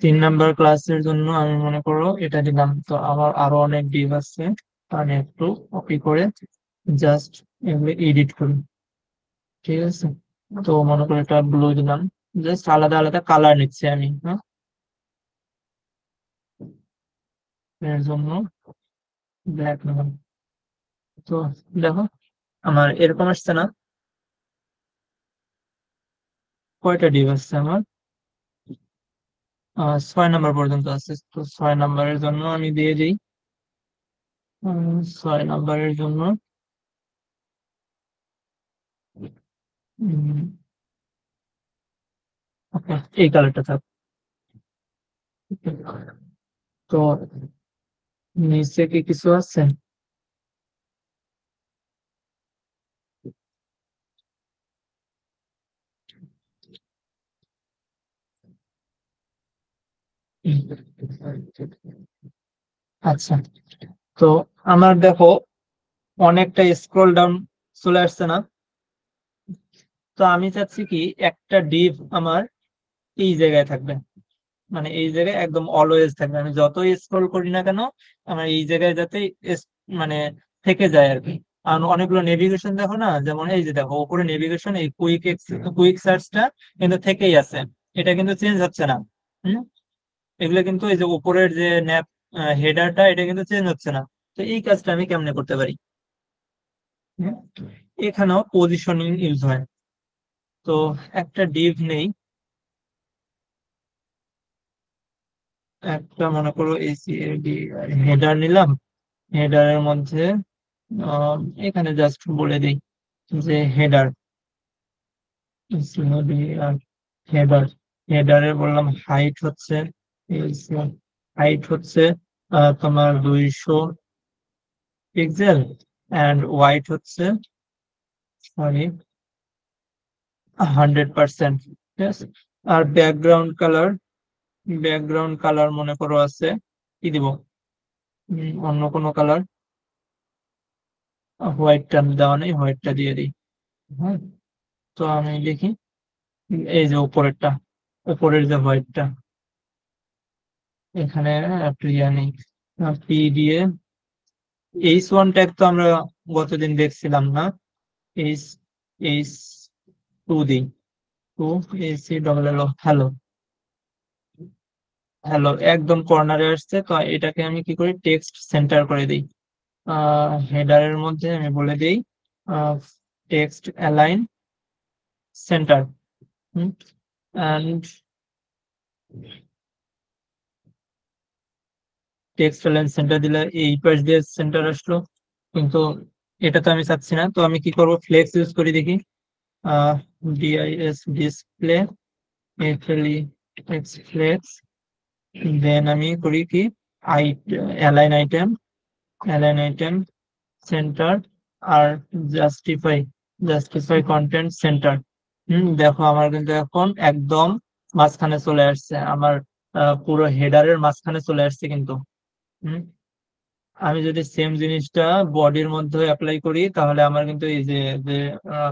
3 নাম্বার ক্লাসের জন্য আমি মনে করো এটা দিলাম। তো আমার আরো অনেক ডিভ আছে, আমি একটু কপি করে জাস্ট এগুলো এডিট করি। ঠিক আছে, তো মনে করো এটা ব্লু দিলাম, জাস্ট আলাদা আলাদা কালার নিচ্ছি আমি। এর জন্য ব্ল্যাক নিলাম। তো দেখো আমার এরকম আসছে না? কয়টা ডিভ আসছে আমার? 6 নাম্বার পর্যন্ত আছে। তো 6 নাম্বারের জন্য আমি দিয়ে দিই 6 নাম্বারের জন্য এই কালারটা থাক। তো নিচে কি কিছু আছে? আচ্ছা, তো আমার দেখো অনেকটা স্ক্রল ডাউন চলে আসছে না? তো আমি চাচ্ছি কি একটা ডিভ আমার এই জায়গায় থাকবে, মানে এই জায়গায় একদম অলওয়েজ থাকবে, আমি যতই স্ক্রল করি না কেন আমার এই জায়গায় যাতে মানে থেকে যায় আর কি। আর অনেকগুলো নেভিগেশন দেখো না, যেমন এই যে দেখো উপরে নেভিগেশন, এই কুইক সার্চটা কিন্তু থেকেই আছে, এটা কিন্তু চেঞ্জ হচ্ছে না। হুম, এগুলো কিন্তু এই যে উপরের যে ন্যাপ হেডারটা, এটা কিন্তু চেঞ্জ হচ্ছে না। তো এই কাজটা আমি কেমনে করতে পারি? হুম, এখানেও পজিশনিং ইউজ হয়। তো একটা ডিভ নেই, একটা মনে করো এসিএডি হেডার নিলাম। হেডারের মধ্যে আহ, এখানে জাস্ট বলে দিই যে হেডার, হেডার হেডারে বললাম হাইট হচ্ছে, হাইট হচ্ছে তোমার 200 পিক্সেল, অ্যান্ড ওয়াইট হচ্ছে সরি 100%। ঠিক আছে, আর ব্যাকগ্রাউন্ড কালার মনে করো আছে, কি দিব, অন্য কোনো কালার, হোয়াইটটা দেওয়া নেই, হোয়াইটটা দিয়ে দিই। হ্যাঁ, তো আমি দেখি এই যে উপরের যে হোয়াইটটা, এখানে একটু ইয়া নেই, পি দিয়ে H1 ট্যাগ তো আমরা গতদিন দেখছিলাম না, এইচ এইচ টু দিই, two AC double L, hello hello, একদম কর্নারে আসছে। তো এটাকে আমি কি করি, টেক্সট সেন্টার করে দিই। হেডারের মধ্যে আমি বলে দিই text align centre, and text align centre দিলে এই পাশ দিয়ে সেন্টার আসলো, কিন্তু এটা তো আমি চাচ্ছি না। তো আমি কি করব, ফ্লেক্স ইউজ করি দেখি, D I S display F L E X flex, then আমি করি কি আই অ্যালাইন আইটেম সেন্টার, আর জাস্টিফাই কন্টেন্ট সেন্টার। দেখো আমার কিন্তু এখন একদম মাঝখানে চলে আসছে, আমার পুরো হেডারের মাঝখানে চলে আসছে কিন্তু। হুম, আমি যদি সেম জিনিসটা বডির মধ্যে অ্যাপ্লাই করি, তাহলে আমার কিন্তু এই যে যে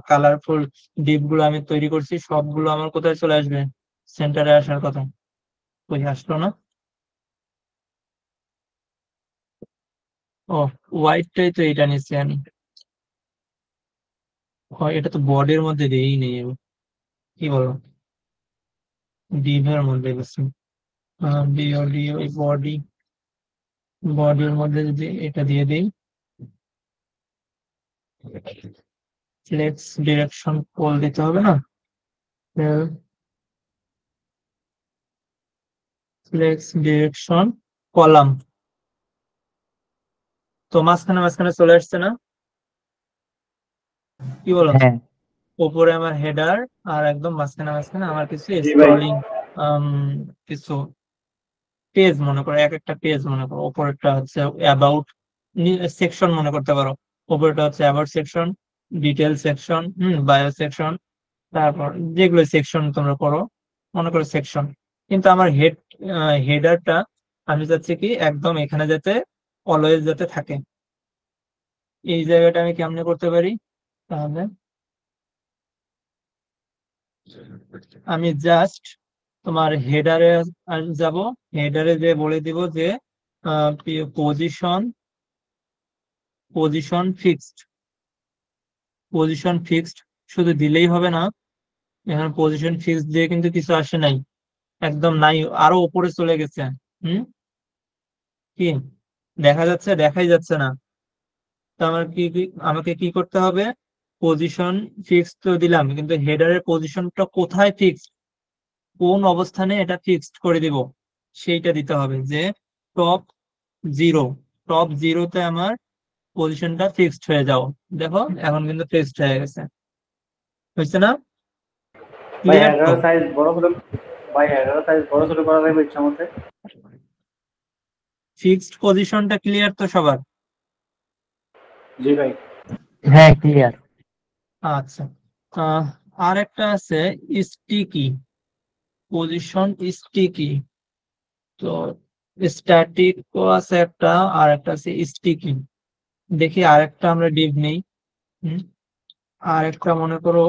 কালারফুল ডিপ গুলো আমি তৈরি করছি সবগুলো আমার কোথায় চলে আসবে, সেন্টারে আসার কথা, কই আসলো না। ও, হোয়াইটটাই তো এটা নিচ্ছি আমি। এটা তো বডির মধ্যে দিয়েই নেই আমি, কি বলো, ডিভের মধ্যে গেছি, বডির মধ্যে যদি এটা দিয়ে দিই, ফ্লেক্স ডিরেকশন পোল দিতে হবে না, ফ্লেক্স ডিরেকশন কলাম, তো মাঝখানে মাঝখানে চলে আসছে না, কি বলো? হ্যাঁ উপরে আমার হেডার, আর একদম মাঝখানে মাঝখানে আমার কিছু জি ভাই। স্ক্রলিং কিছু পেজ, মনে করো এক একটা পেজ, মনে করো উপরেরটা হচ্ছে অ্যাবাউট সেকশন মনে করতে পারো, উপরেরটা হচ্ছে about section, detail section, bio section, তারপর যেগুলো সেকশন তোমরা করো মনে করো সেকশন। কিন্তু আমার হেডারটা আমি চাচ্ছি কি একদম এখানে যাতে অলওয়েজ যাতে থাকে। এই জায়গাটা আমি কেমনে করতে পারি, তাহলে আমি জাস্ট তোমার হেডারে যাব, হেডারে যে বলে দিব যে position position fixed, position fixed শুধু দিলেই হবে না, এখানে পজিশন ফিক্সড দিয়ে কিন্তু কিছু আসে নাই, একদম নাই, আরো উপরে চলে গেছে। হুম, কি দেখা যাচ্ছে, দেখাই যাচ্ছে না। তো আমার আমাকে কি করতে হবে, পজিশন ফিক্সড তো দিলাম, কিন্তু হেডারের পজিশনটা কোথায় ফিক্সড, কোন অবস্থানে এটা ফিক্সড করে দিব, সেইটা দিতে হবে যে টপ জিরো, টপ জিরোতে আমার পজিশনটা ফিক্সড হয়ে যাও। দেখো এখন কিন্তু ফিক্সড হয়ে গেছে, হয়েছে না? ভাই ক্লিয়ার তো? হেডার সাইজ বড় ছোট করা লাগবে ইচ্ছা মতে। ফিক্সড পজিশনটা ক্লিয়ার তো সবার? জি ভাই। হ্যাঁ ক্লিয়ার। আচ্ছা, আহ আর একটা আছে স্টিকি পজিশন, স্টিকি, তো স্ট্যাটিক আছে একটা, আর একটা আছে স্টিকি। দেখি আর একটা আমরা ডিভ নেই। হুম, আর একটা মনে করো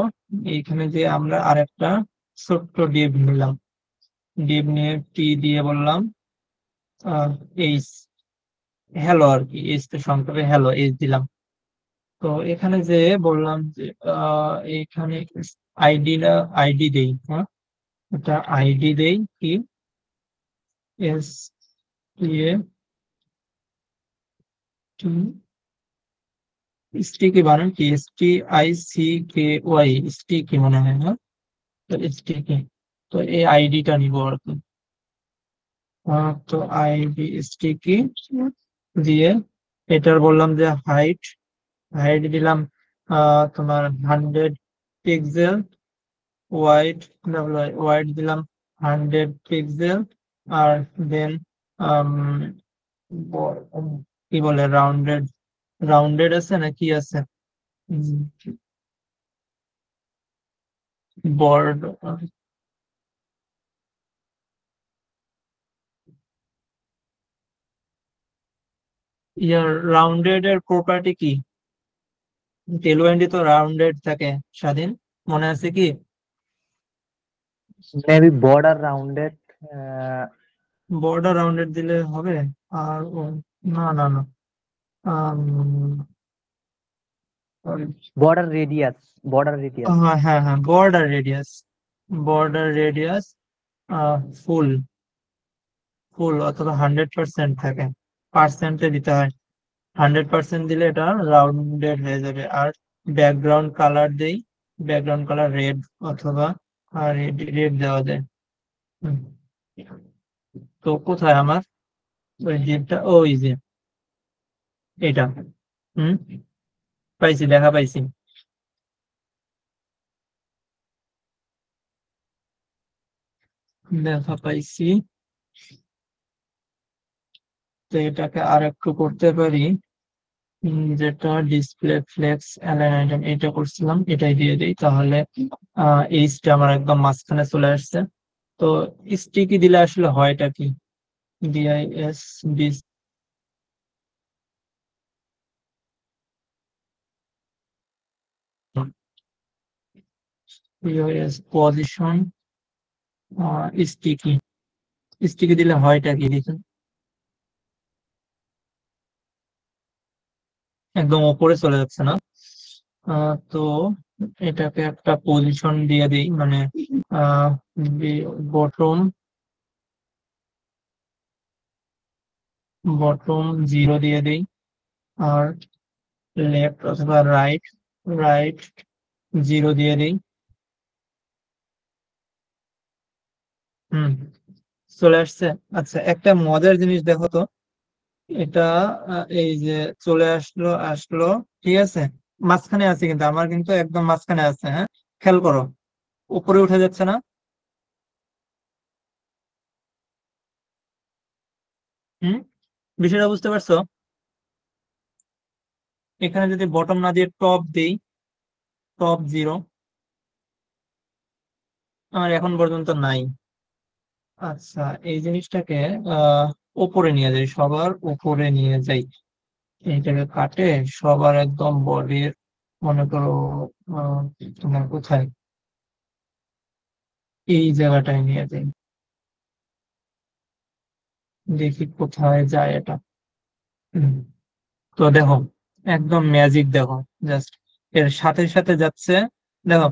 এইখানে যে আমরা আরেকটা ছোট্ট ডিভ নিলাম, ডিভ নিয়ে টি দিয়ে বললাম এইচ, হ্যালো আর কি, এইচ তো সংক্ষেপে হ্যালো, এইচ দিলাম। তো এখানে যে বললাম যে এইখানে আইডি না, আইডি দেই, হ্যাঁ এটা আইডি দেই কি, এস এ স্টিকি বানান কি, STICKY, স্টিকি মনে হয় না, তো স্টিকি। তো এই আইডিটা নিব আর কি। তো আইডি স্টিকি দিয়ে এটার বললাম যে হাইট, হাইট দিলাম তোমার 100 পিক্সেল, ওয়াইড ওয়াইড দিলাম 100 পিক্সেল, আর দেন কি বলে রাউন্ডেড, রাউন্ডেড আছে না কি আছে, বর্ড, ইয়ার রাউন্ডেড এর প্রপার্টি কি, টেলওয়েন্ডি তো রাউন্ডেড থাকে স্বাধীন, মনে আছে কি? Maybe border rounded. Border rounded দিলে হবে, আর না না না, sorry, border radius, border radius. হ্যাঁ হ্যাঁ বর্ডার রেডিয়াস, বর্ডার রেডিয়াস ফুল, ফুল অথবা 100% থাকে, পার্সেন্টে দিতে হয়, 100% দিলে এটা রাউন্ডেড হয়ে যাবে। আর ব্যাকগ্রাউন্ড কালার দেই, ব্যাকগ্রাউন্ড কালার রেড অথবা রেড, রেড দেওয়া যায়। হুম, তো কোথায় আমার ওই জিপটা, ওই যে এটা, হুম পাইছি, দেখা পাইছি, দেখা পাইছি। তো এটাকে আর একটু করতে পারি, যেটা ডিসপ্লে ফ্লেক্স অ্যালাইন আইটেম এটা করছিলাম, এটাই দিয়ে দিই তাহলে। এইচটা আমার একদম মাঝখানে চলে আসছে। তো স্টিকি দিলে আসলে হয়টা কি, D I S dis position sticky, sticky দিলে হয়টা কি দেখুন, একদম উপরে চলে যাচ্ছে না। তো এটাকে একটা পজিশন দিয়ে দিই, মানে বটম, বটম 0 দিয়ে দিই, আর লেফট অথবা রাইট, রাইট 0 দিয়ে দিই। হুম চলে আসছে। আচ্ছা একটা মজার জিনিস দেখো তো, এটা এই যে চলে আসলো, আসলো, ঠিক আছে, মাঝখানে আছে কিন্তু, আমার কিন্তু একদম মাঝখানে আছে, হ্যাঁ খেয়াল করো, উপরে উঠে যাচ্ছে না। হুম বিষয়টা বুঝতে পারছো? এখানে যদি বটম না দিয়ে টপ দেই, টপ 0, আমার এখন পর্যন্ত নাই। আচ্ছা এই জিনিসটাকে আহ উপরে নিয়ে যাই, সবার উপরে নিয়ে যাই, এইটাকে কাটে সবার একদম বডির, মনে করো আহ, তোমার কোথায়, এই জায়গাটায় নিয়ে যাই, দেখি কোথায় যায় এটা। হুম, তো দেখো একদম ম্যাজিক, দেখো জাস্ট এর সাথে সাথে যাচ্ছে। দেখো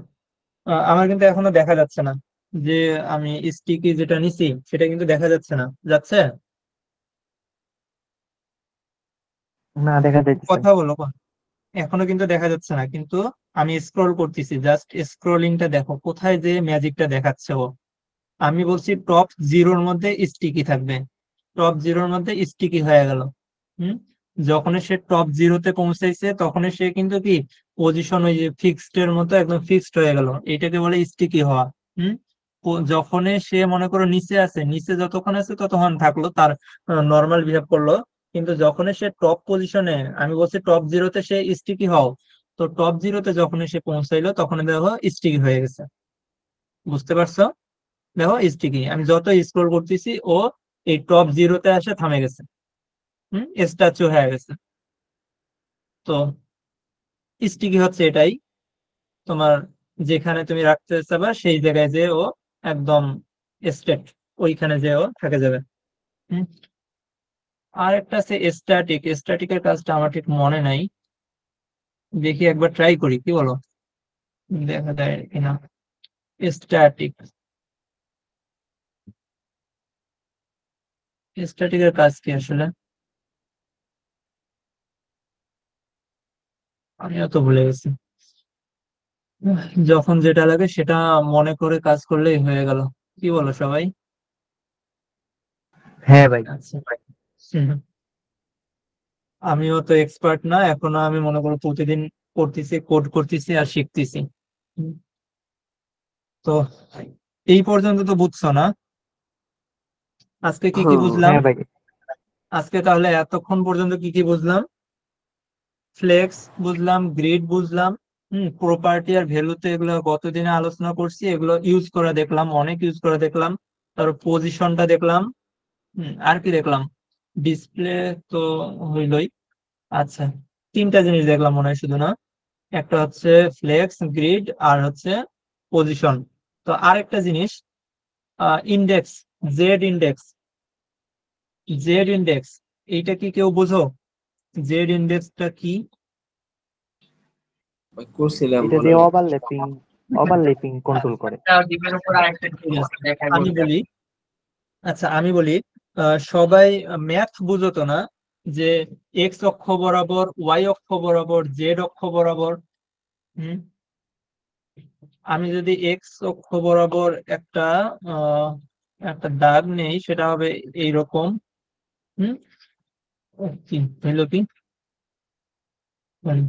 আমার কিন্তু এখনো দেখা যাচ্ছে না যে আমি স্টিকি যেটা নিছি সেটা কিন্তু দেখা যাচ্ছে না, যাচ্ছে? না, দেখা যাইতেছে না। কথা বলো, এখনো কিন্তু দেখা যাচ্ছে না, কিন্তু আমি স্ক্রল করতেছি, জাস্ট স্ক্রলিংটা দেখো কোথায় যে ম্যাজিকটা দেখাচ্ছে ও। আমি বলছি টপ 0-র মধ্যে স্টিকি থাকবে, টপ 0-র মধ্যে স্টিকি হয়ে গেল। হুম যখন সে টপ 0-তে পৌঁছাইছে তখন সে কিন্তু কি পজিশন ওই যে ফিক্সড এর মতো একদম ফিক্সড হয়ে গেল, এটাকে বলে স্টিকি হওয়া। হুম যখন সে মনে করো নিচে আছে, নিচে যতক্ষণ আছে ততক্ষণ থাকলো, তার নর্মাল বিহেভ করলো, কিন্তু যখন সে টপ পজিশনে, আমি বলছি টপ 0-তে সে স্টিকি হও, তো টপ 0-তে যখন সে পৌঁছাইলো তখন দেখো স্টিকি হয়ে গেছে, বুঝতে পারছো? দেখো স্টিকি, আমি যত স্ক্রল করতেছি ও এই টপ 0-তে আসে থামে গেছে, স্ট্যাচু হয়ে গেছে। তো স্টিকি হচ্ছে এটাই, তোমার যেখানে তুমি রাখতে চাবা সেই জায়গায় যে ও একদম স্টেট ওইখানে যে ও থেকে যাবে। হুম। আর একটা আছে স্ট্যাটিক। স্ট্যাটিকের কাজটা আমার ঠিক মনে নাই, দেখি একবার ট্রাই করি, কি বলো, দেখা যায় কিনা। স্ট্যাটিক, স্ট্যাটিকের কাজ কি আসলে আমিও তো ভুলে গেছি। যখন যেটা লাগে সেটা মনে করে কাজ করলেই হয়ে গেল, কি বলো সবাই? হ্যাঁ ভাই। আচ্ছা। হুম। আমিও তো এক্সপার্ট না এখনো, আমি মনে করো প্রতিদিন করতেছি, কোড করতেছি আর শিখতেছি। হুম। তো এই পর্যন্ত তো বুঝছো না আজকে কি কি বুঝলাম? হ্যাঁ ভাই। আজকে তাহলে এতক্ষণ পর্যন্ত কি কি বুঝলাম? ফ্লেক্স বুঝলাম, গ্রিড বুঝলাম, প্রপার্টি আর ভ্যালুতে এগুলো গতদিনে আলোচনা করছি, এগুলো ইউজ করে দেখলাম, অনেক ইউজ করে দেখলাম। তারপর পজিশনটা দেখলাম, আর কি দেখলাম, ডিসপ্লে তো হইলই। আচ্ছা, তিনটা জিনিস দেখলাম মনে হয় শুধু, না? একটা হচ্ছে ফ্লেক্স, গ্রিড, আর হচ্ছে পজিশন। তো আরেকটা জিনিস, index, Z index. Z index এইটা কি কেউ বোঝো? জেড ইন্ডেক্সটা কি? করছিলাম এটা মনে দিয়ে নেই। ওভারল্যাপিং কন্ট্রোল করে। ঠিক আছে, আমি বলি। আচ্ছা আমি বলি, সবাই ম্যাথ বুঝো তো না, যে এক্স অক্ষ বরাবর, ওয়াই অক্ষ বরাবর, জেড অক্ষ বরাবর। হুম। আমি যদি এক্স অক্ষ বরাবর একটা আহ একটা দাগ নেই, সেটা হবে এইরকম। হুম। কি হইলো কি? হুম।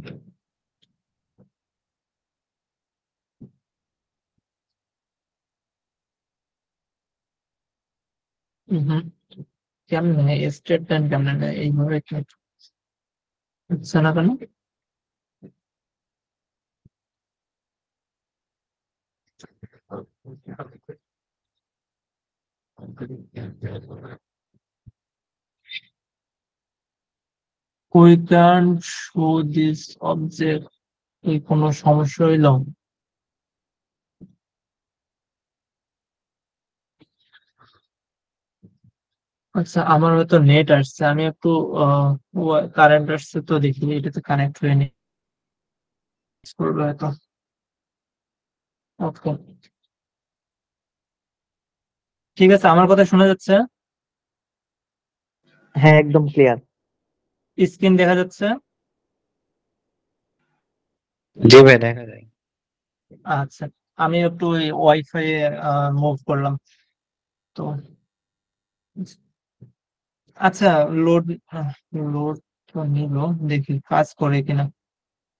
কেমনে স্টেট লাইন কেমনে নেয়? এইভাবে কি হচ্ছে না কেন? We can't show this object, এই কোনো সমস্যা হইলো? আচ্ছা, আমার হয়তো নেট আসছে, আমি একটু কারেন্ট আসছে তো দেখি এটাতে কানেক্ট হয়ে নি করবে হয়তো। ওকে, ঠিক আছে, আমার কথা শোনা যাচ্ছে? হ্যাঁ একদম ক্লিয়ার। স্ক্রিন দেখা যাচ্ছে? জি ভাই দেখা যায়। আচ্ছা, আমি একটু ওয়াইফাই মুভ করলাম তো। আচ্ছা, লোড লোড তো নিল, দেখি কাজ করে কিনা।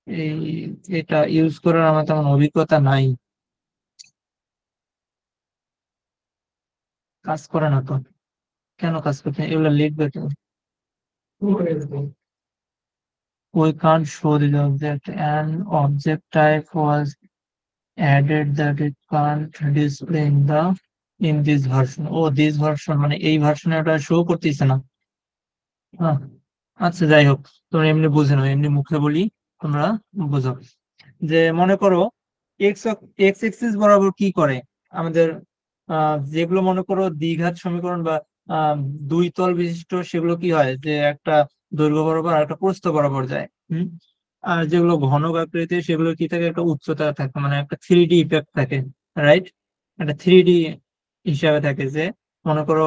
এই এটা ইউজ করার আমার তেমন অভিজ্ঞতা নাই, কাজ করে না তো। কেন কাজ করছে এগুলো লিখবে তো? We can't show the object. An object type was added that it can't display in this version. O this version মানে এই ভার্সনে ওটা শো করতেছে না। হ্যাঁ, আচ্ছা যাই হোক, তোমরা এমনি বুঝে নাও, এমনি মুখে বলি, তোমরা বুঝো। যে মনে করো এক্স এক্স এক্সিস বরাবর কি করে আমাদের, যেগুলো মনে করো দ্বিঘাত সমীকরণ বা আহ, দুই তল বিশিষ্ট, সেগুলো কি হয় যে একটা দৈর্ঘ্য বরাবর আর একটা প্রস্থ বরাবর যায়। হুম। আর যেগুলো ঘনক আকৃতির সেগুলো কি থাকে, একটা উচ্চতা থাকে, মানে একটা 3D ইফেক্ট থাকে, রাইট? একটা 3D হিসাবে থাকে, যে মনে করো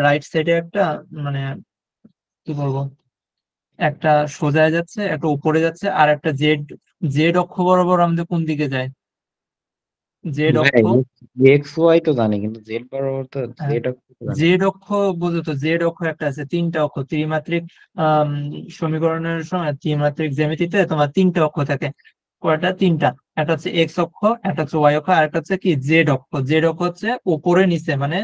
রাইট সাইডে একটা, মানে কি বলবো, একটা সোজা যাচ্ছে, একটা উপরে যাচ্ছে, আর একটা জেড, জেড অক্ষ বরাবর আমাদের কোন দিকে যায়? জেড ভাই অক্ষ। এক্স ওয়াই তো জানি কিন্তু জেড বরাবর তো জেড জানি না। জেড অক্ষ বুঝো তো, জেড অক্ষ একটা আছে, তিনটা অক্ষ, ত্রিমাত্রিক আহ সমীকরণের সময় ত্রিমাত্রিক জ্যামিতিতে তোমার তিনটা অক্ষ থাকে। কয়টা? তিনটা। একটা হচ্ছে এক্স অক্ষ, একটা হচ্ছে ওয়াই অক্ষ, আর একটা হচ্ছে কি জেড অক্ষ। জেড অক্ষ হচ্ছে উপরে নিচে, মানে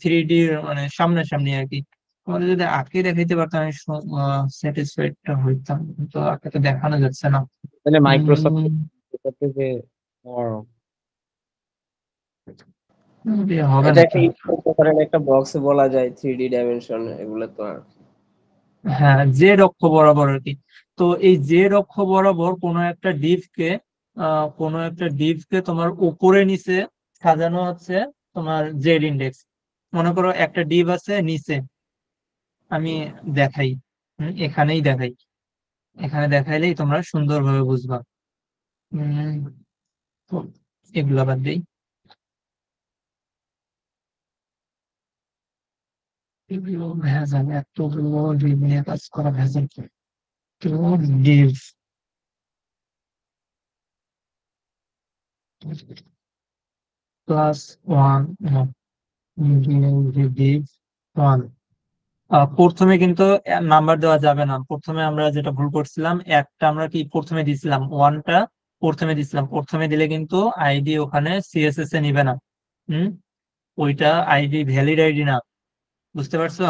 3D, মানে সামনাসামনি আর কি। তোমাদের যদি আঁকে দেখাইতে পারতাম আমি স্যাটিসফাইড হইতাম, কিন্তু আঁকে তো দেখানো যাচ্ছে না। তাহলে মাইক্রোসফট উম, যে হবে এটা একটা নাকি? ইউজ করতে পারেন, একটা বক্সে বলা যায় 3D ডাইমেনশন এগুলো তো আর। হ্যাঁ, জেড অক্ষ বরাবর আর কি। তো এই জেড অক্ষ বরাবর কোনো একটা ডিপকে কোনো একটা ডিভকে তোমার উপরে নিচে সাজানো হচ্ছে তোমার জেড ইন্ডেক্স। মনে করো একটা ডিভ আছে নিচে, আমি দেখাই, এখানেই দেখাই, এখানে দেখাইলেই তোমরা সুন্দরভাবে বুঝবা। উম, তো এগুলো বাদ দিই। এগুলো ভেজাল, এতগুলো ডিভ নিয়ে কাজ করা ভেজাল কি? তো Depp class one, Depp one. প্রথমে কিন্তু নাম্বার দেওয়া যাবে না। প্রথমে আমরা যেটা ভুল করছিলাম, একটা আমরা কি প্রথমে দিছিলাম, ওয়ানটা প্রথমে দিছিলাম। প্রথমে দিলে কিন্তু আইডি ওখানে সিএসএস এ নিবে না। হুম, ওইটা আইডি ভ্যালিড আইডি না, বুঝতে পারছো?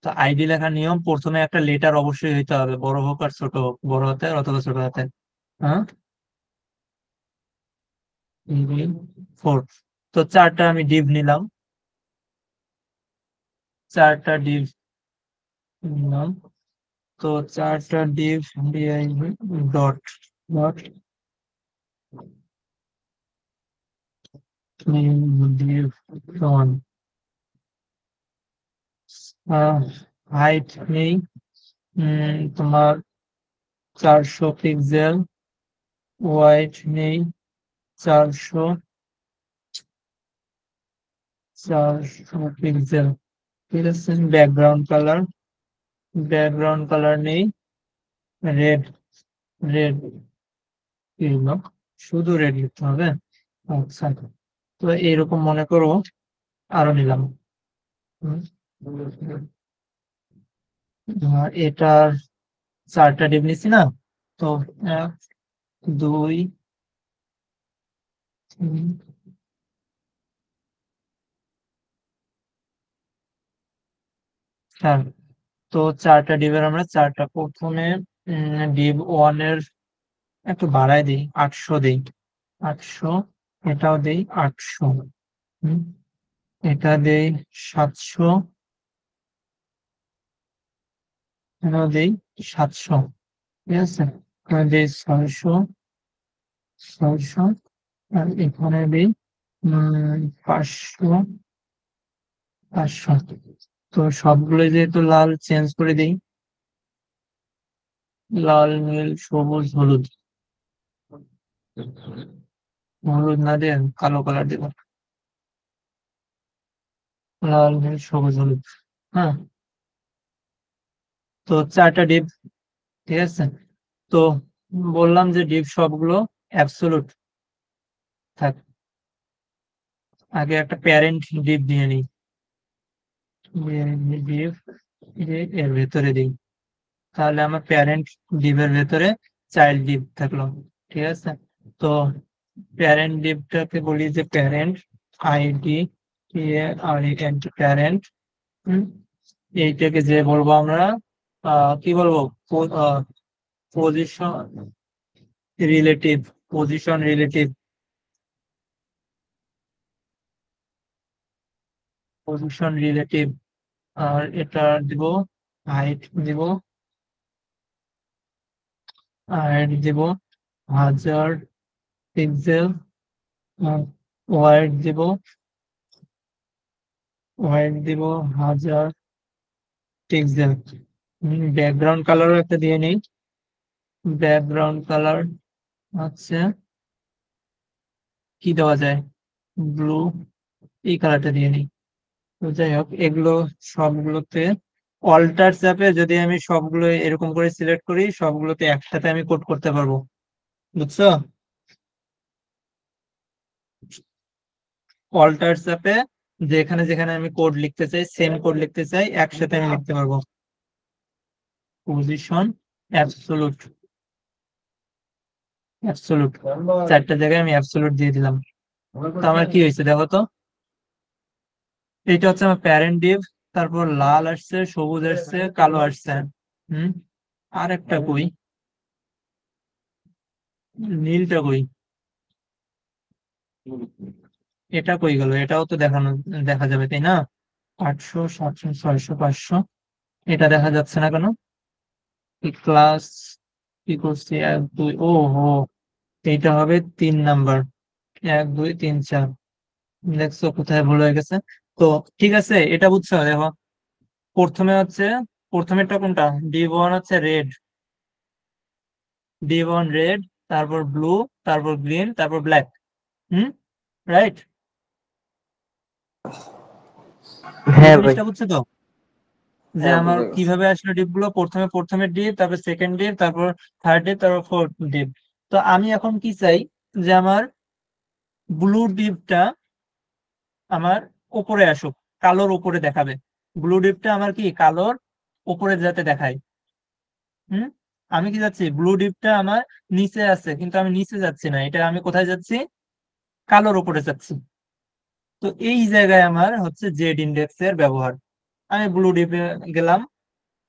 তো আইডি লেখার নিয়ম, প্রথমে একটা লেটার অবশ্যই হইতে হবে, বড় হোক আর ছোট হোক, বড় হাতের অথবা ছোট হাতের। হ্যাঁ, 4। তো চারটা আমি ডিভ নিলাম, চারটা ডিভ নিলাম। তো চারটা Depp dot dot Depp one. Height নেই, তোমার 400 পিক্সেল। ওয়াইড নেই 400 পিক্সেল। ঠিক আছে, ব্যাকগ্রাউন্ড কালার নেই রেড। রেড শুধু রেড লিখতে হবে। আচ্ছা, তো এইরকম মনে করো আরো নিলাম। হুম, এটার চারটা ডিভ নিচ্ছি না? তো 1, 2, 3, 4। তো চারটা ডিভের আমরা চারটা, প্রথমে ডিভ ওয়ানের একটু বাড়ায় দিই, 800 দিই, 800। এটাও দেই 800। হুম, এটা দেই 700, এটাও দেই 700। ঠিক আছে, এখানে দেই 600, 600। আর এখানে দিই 500, 500। তো সবগুলো যেহেতু লাল, চেঞ্জ করে দিই, লাল, নীল, সবুজ, হলুদ। হলুদ না দিয়ে কালো কালার দিব, লাল, নীল, সবুজ, হলুদ। হ্যাঁ, তো চারটা ডিপ। ঠিক আছে, তো বললাম যে ডিপ সবগুলো অ্যাবসোলুট থাক। আগে একটা প্যারেন্ট ডিপ দিয়ে নিই, ডিপ এর ভেতরে দিই, তাহলে আমার প্যারেন্ট ডিপের ভেতরে চাইল্ড ডিপ থাকলো। ঠিক আছে, তো প্যারেন্ট ডিপটাকে বলি যে প্যারেন্ট আইডি, প্যারেন্ট। এইটাকে যে বলবো আমরা, কি বলবো, position relative, position relative, position relative. আর এটা দিব হাইট, দিব হাইট দিব 1000 পিক্সেল। ওয়াইড দিব, ওয়াইড দিব 1000 পিক্সেল। ব্যাকগ্রাউন্ড কালারও একটা দিয়ে নিই, ব্যাকগ্রাউন্ড কালার হচ্ছে কি দেওয়া যায়, ব্লু, এই কালারটা দিয়ে নিই। তো যাই হোক, এগুলো সবগুলোতে অল্টার চাপে যদি আমি সবগুলো এরকম করে সিলেক্ট করি, সবগুলোতে একসাথে আমি কোড করতে পারবো, বুঝছো? অল্টার চাপে যেখানে যেখানে আমি কোড লিখতে চাই, সেম কোড লিখতে চাই, একসাথে আমি লিখতে পারবো। পজিশন অ্যাবসোলুট, অ্যাবসোলুট, চারটা জায়গায় আমি অ্যাবসোলুট দিয়ে দিলাম। তো আমার কি হয়েছে দেখো তো, এটা হচ্ছে আমার প্যারেন্ট ডিভ। তারপর লাল আসছে, সবুজ আসছে, কালো আসছে। হুম, আর একটা কই, নীলটা কই, এটা কই গেল? এটাও তো দেখানো, দেখা যাবে তাই না? 800, 700, 600, 500, এটা দেখা যাচ্ছে না কেন? ক্লাস কি করছি 1 2 ও হো, এইটা হবে 3 নাম্বার, 1 2 3 4। দেখছো কোথায় ভুল হয়ে গেছে? তো ঠিক আছে, এটা বুঝছো? দেখো প্রথমে হচ্ছে, প্রথমেরটা কোনটা, D1 হচ্ছে রেড, D1 রেড, তারপর ব্লু, তারপর গ্রিন, তারপর ব্ল্যাক। হুম, রাইট? এই হ্যাঁ ভাই। জিনিসটা বুঝছো তো, যে হ্যাঁ, আমার বুঝে গেছি। কিভাবে আসলো ডিপ গুলো, প্রথমে ডিপ, তারপর সেকেন্ড ডিপ, তারপর থার্ড ডিপ, তারপর ফোর্থ ডিপ। তো আমি এখন কি চাই, যে আমার ব্লু ডিপটা আমার উপরে আসুক, কালোর উপরে দেখাবে। ব্লু ডিপটা আমার কি কালোর উপরে যাতে দেখায়। হুম, আমি কি যাচ্ছি, ব্লু ডিপটা আমার নিচে আছে, কিন্তু আমি নিচে যাচ্ছি না, এটা আমি কোথায় যাচ্ছি, কালোর উপরে যাচ্ছি। তো এই জায়গায় আমার হচ্ছে জেড ইন্ডেক্স এর ব্যবহার। আমি ব্লু ডিপে গেলাম,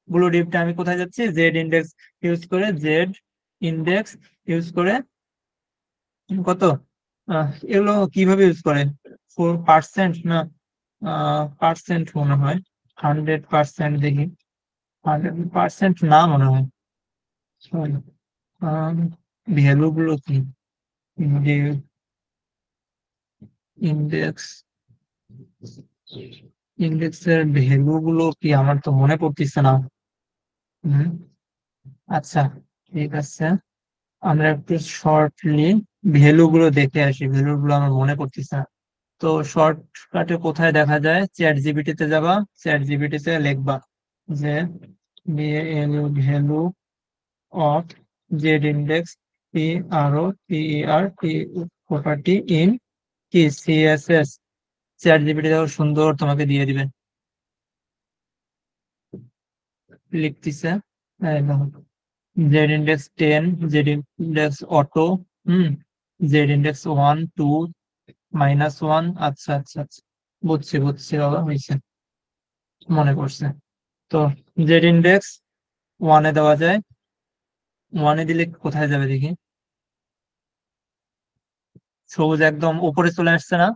ব্লু ডিপটা আমি কোথায় যাচ্ছি, জেড ইন্ডেক্স ইউজ করে, জেড ইন্ডেক্স ইউজ করে কত, এগুলো কিভাবে ইউজ করে, 4% না পার্সেন্ট মনে হয়, 100% দেখি, 100% না মনে হয়, সরি। ভ্যালু গুলো কি, ইন্ডেক্স, ইন্ডেক্সের ভ্যালু গুলো কি আমার তো মনে পড়তেছে না। হুম, আচ্ছা ঠিক আছে, আমরা একটু শর্টলি ভ্যালু গুলো দেখে আসি, ভ্যালু গুলো আমার মনে পড়তেছে না। তো শর্টকাটে কোথায় দেখা যায়, চ্যাট জিপিটি তে যাবা, চ্যাট জিপিটি তে লিখবা যে value of Z index, P R O P E R T property in কি সিএসএস। চ্যাট জিপিটি দেখো সুন্দর তোমাকে দিয়ে দিবে, লিখতেছে Z index 10, Z index auto, Z index 1 2 -1। আচ্ছা আচ্ছা আচ্ছা, বুঝছি বুঝছি বাবা, হয়েছে, মনে পড়ছে। তো জেড ইন্ডেক্স 1-এ দেওয়া যায়, 1-এ দিলে কোথায় যাবে দেখি, সবুজ একদম উপরে চলে আসছে না?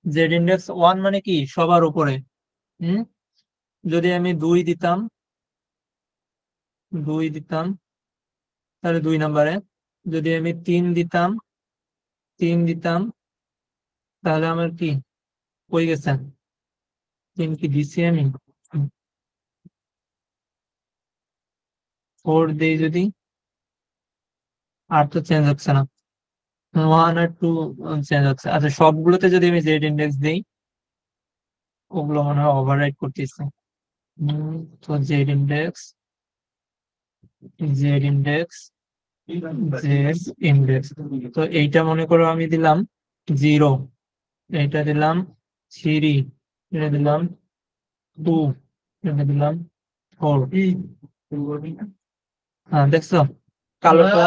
জেড ইন্ডেক্স 1 মানে কি সবার উপরে। হুম, যদি আমি 2 দিতাম তাহলে 2 নাম্বারে, যদি আমি 3 দিতাম তাহলে আমার কি, কই গেছে, 3 কি দিছি আমি, 4 দেই যদি, আর তো চেঞ্জ হচ্ছে না, 1 আর 2 চেঞ্জ হচ্ছে। আচ্ছা সবগুলোতে যদি আমি জেড ইন্ডেক্স দিই, ওগুলো মনে হয় ওভাররাইড করতেছে। তো Z index, Z index, Z index, তো এইটা মনে করো আমি দিলাম 0, এইটা দিলাম 3, এটা দিলাম 2, এটা দিলাম 4। হ্যাঁ দেখছো, কালোটা,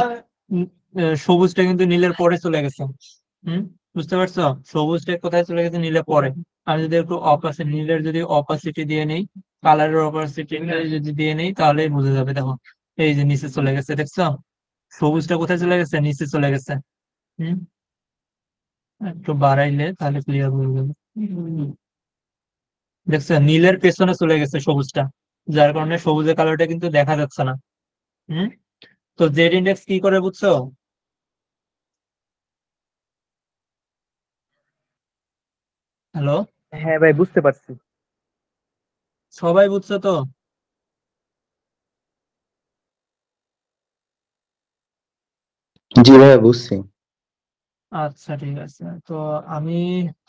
সবুজটা কিন্তু নীলের পরে চলে গেছে। হুম, বুঝতে পারছো, সবুজটা কোথায় চলে গেছে, নীলের পরে। আমি যদি একটু অপাসিটি, নীলের যদি অপাসিটি দিয়ে নেই, কালারের অপাসিটি যদি দিয়ে নেই, তাহলে বোঝা যাবে। দেখো এই যে নিচে চলে গেছে, দেখছো সবুজটা কোথায় চলে গেছে, নিচে চলে গেছে। হুম, একটু বাড়াইলে তাহলে ক্লিয়ার হয়ে যাবে। দেখছো নীলের পেছনে চলে গেছে সবুজটা, যার কারণে সবুজের কালারটা কিন্তু দেখা যাচ্ছে না। হুম, তো জেড ইন্ডেক্স কি করে বুঝছো? হ্যালো, হ্যাঁ ভাই, বুঝতে পারছি। সবাই বুঝছো তো? জি ভাইয়া বুঝছি। আচ্ছা ঠিক আছে, তো আমি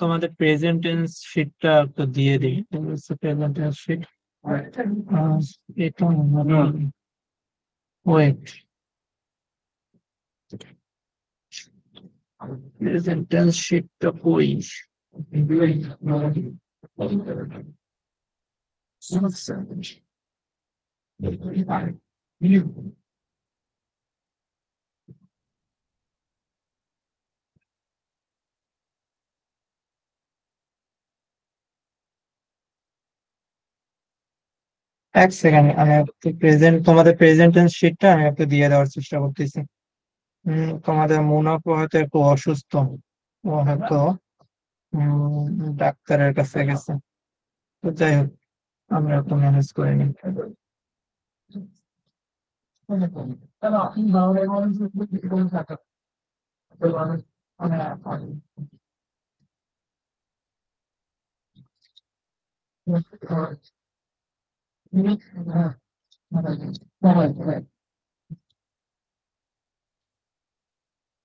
তোমাদের প্রেজেন্ট টেন্স শিটটা একটু দিয়ে দিই। প্রেজেন্ট টেন্স শিট, এটা ওয়েট, প্রেজেন্ট টেন্স শিটটা কই, এক সেকেন্ড, আমি একটু তোমাদের প্রেজেন্ট টেন্স শিটটা আমি একটু দিয়ে দেওয়ার চেষ্টা করতেছি। তোমাদের মুনাফা হয়তো একটু অসুস্থ, ও হয়তো ডাক্তারের কাছে গেছে। তো যাই হোক, আমরা একটু ম্যানেজ করে নিই।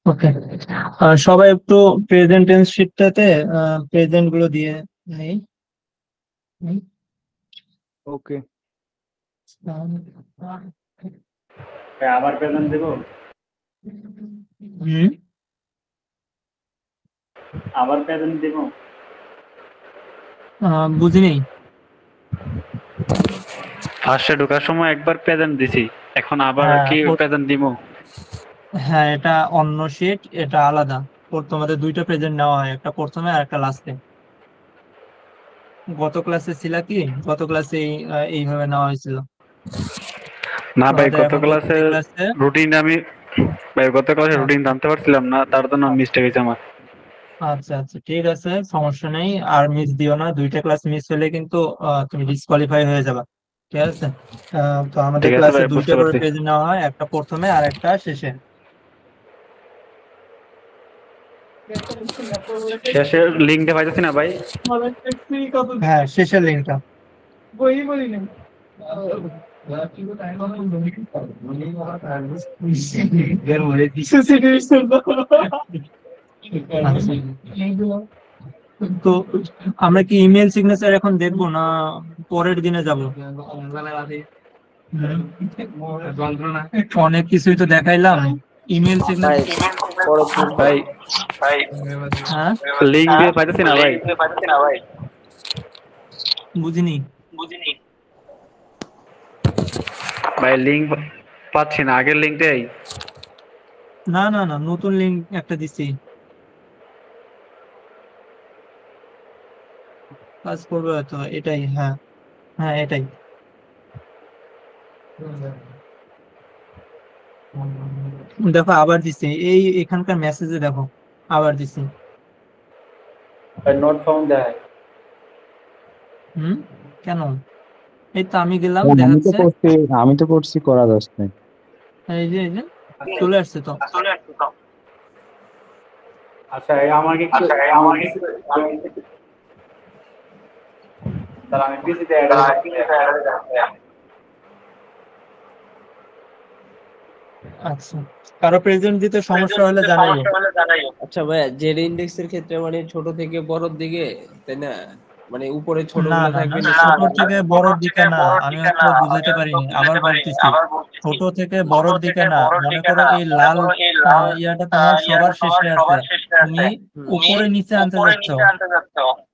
ওকে, সবাই একটু প্রেজেন্ট টেন্স শিটটাতে প্রেজেন্ট গুলো দিয়ে নেই। ওকে। আবার প্রেজেন্ট দেবো, হুম, আবার প্রেজেন্ট দেবো। বুঝিনি। ফার্স্টে ঢোকার সময় একবার প্রেজেন্ট দিছি, এখন আবার হ্যাঁ কি প্রেজেন্ট দিব? হ্যাঁ, এটা অন্য শিট, এটা আলাদা। তোমাদের দুইটা প্রেজেন্ট নেওয়া হয়, একটা প্রথমে আর একটা লাস্টে। গত ক্লাসে ছিল কি, গত ক্লাসে এইভাবে নেওয়া হয়েছিল। না ভাই, তোমাদের গত এখন ক্লাসে ক্লাসে রুটিন আমি রুটিন জানতে পারছিলাম না, তার জন্য মিস্টেক হয়েছে আমার। আচ্ছা আচ্ছা, ঠিক আছে, সমস্যা নেই। আর মিস দিও না, দুইটা ক্লাস মিস হলে কিন্তু তুমি ডিসকোয়ালিফাই হয়ে যাবে। ঠিক আছে, তো আমাদের ঠিক আছে ক্লাসে ভাই, দুইটা বুঝতে করে পারছি। পেজ নেওয়া হয়, একটা প্রথমে আর একটা শেষে। শেষে লিঙ্ক দিয়ে পাইতেছি না ভাই। হ্যাঁ, শেষের লিঙ্কটা। তো আমরা কি ইমেল সিগনেচার এখন দেখবো না পরের দিনে যাব? অনেক কিছুই তো দেখাইলাম। ইমেল সিগনেচার, ভাই হ্যাঁ লিঙ্ক দিয়ে পাইতেছি না ভাই। বুঝিনি। ভাই লিঙ্ক পাচ্ছি না, আগের লিঙ্ক দেই। না না না, নতুন লিঙ্ক একটা দিছি, কাজ করবে হয়তো। এটাই, হ্যাঁ হ্যাঁ এটাই। দেখো আবার দিছি, এখানকার মেসেজে দেখো আবার দিছি। নোট ফাউন্ড দেয়। হুম, কেন? এই তো আমি গেলাম, আমি তো দেখাচ্ছে। করছি, আমি তো করছি, করা যাচ্ছে না। এই যে চলে আসছে তো। আচ্ছা, আমাকে একটু তাহলে আমি পিসিতে অ্যাড হয়ে যাচ্ছি। আচ্ছা, কারো প্রেজেন্ট দিতে সমস্যা হলে জানাইও। আচ্ছা ভাইয়া, জেড ইন্ডেক্স এর ক্ষেত্রে মানে ছোট থেকে বড়র দিকে, তাই না? মানে উপরে না ছোটগুলো না থাকবে, না, নিচে ছোট থেকে বড়র দিকে না, আমি হয়তো বুঝাইতে পারিনি, আবার বলতেছি। ছোট থেকে বড়র দিকে না, মনে করো এই লাল ইয়াটা তোমার সবার শেষে আছে, তুমি উপরে নিচে আনতে যাচ্ছ,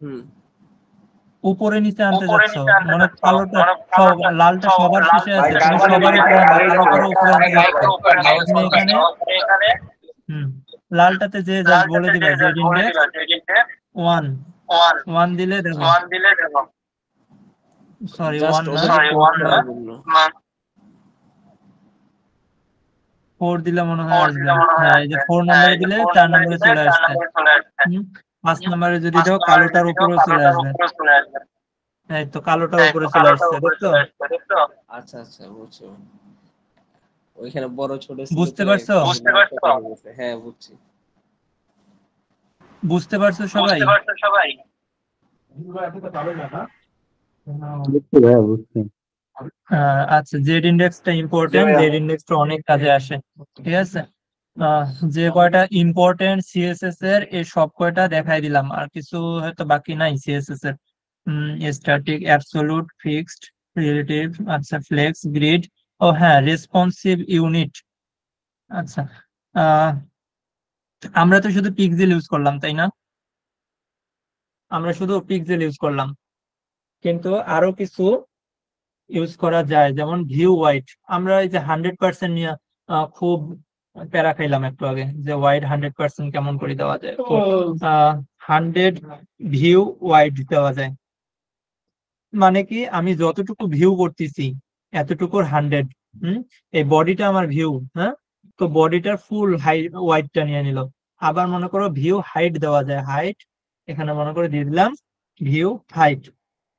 হুম। উপরে নিচে আনতে যাচ্ছ, মানে কালোটা লালটা সবার শেষে ভাই আছে, তুমি সবার উপরে আনবে, কালো করে উপরে আনতে যাচ্ছ। তুমি এখানে হুম লালটাতে যে জাস্ট বলে দিবা জেড ইন্ডেক্স 1 1 দিলে দেখো, সরি জাস্ট 1 না, ওদেরকে পোস্ট করার জন্য। 4 দিলে মনে হয় আসবে। হ্যাঁ, এই যে 4 নম্বরে দিলে 4 নম্বরে চলে আসছে। 5 নম্বরে যদি দাও কালোটার উপরেও চলে আসবে। এই তো কালোটার উপরে চলে আসছে, দেখছো? আচ্ছা আচ্ছা, বুঝছো। ওইখানে বড় ছোট ছিল বুঝতে তো, পারছো? হ্যাঁ বুঝছি। বুঝতে পারছো সবাই? বুঝছি ভাইয়া, বুঝছি। আচ্ছা, জেড ইন্ডেক্সটা ইম্পর্টেন্ট, জেড ইন্ডেক্সটা অনেক কাজে আসে। ঠিক আছে, যে কয়টা ইম্পর্টেন্ট সিএসএস এর এই সব কয়টা দেখাই দিলাম, আর কিছু হয়তো বাকি নাই সিএসএস এর। স্ট্যাটিক, অ্যাবসোলুট, ফিক্সড, রিলেটিভ, আচ্ছা ফ্লেক্স, গ্রিড, ও হ্যাঁ রেসপন্সিভ ইউনিট। আচ্ছা, আহ আমরা তো শুধু পিক্সেল ইউজ করলাম, তাই না? আমরা শুধু পিক্সেল ইউজ করলাম, কিন্তু আরো কিছু ইউজ করা যায়, যেমন ভিউ ওয়াইড। আমরা এই যে 100% নিয়ে খুব প্যারা খাইলাম একটু আগে, যে ওয়াইড 100% কেমন করে দেওয়া যায়। তো 100 ভিউ ওয়াইড দেওয়া যায়, মানে কি আমি যতটুকু ভিউ করতেছি এতটুকুর 100। এই বডিটা আমার ভিউ, হ্যাঁ, তো বডিটার ফুল হাইট ওয়াইডটা নিয়ে নিল। আবার মনে করো ভিউ হাইট দেওয়া যায়, হাইট এখানে মনে করে দিয়ে দিলাম ভিউ হাইট।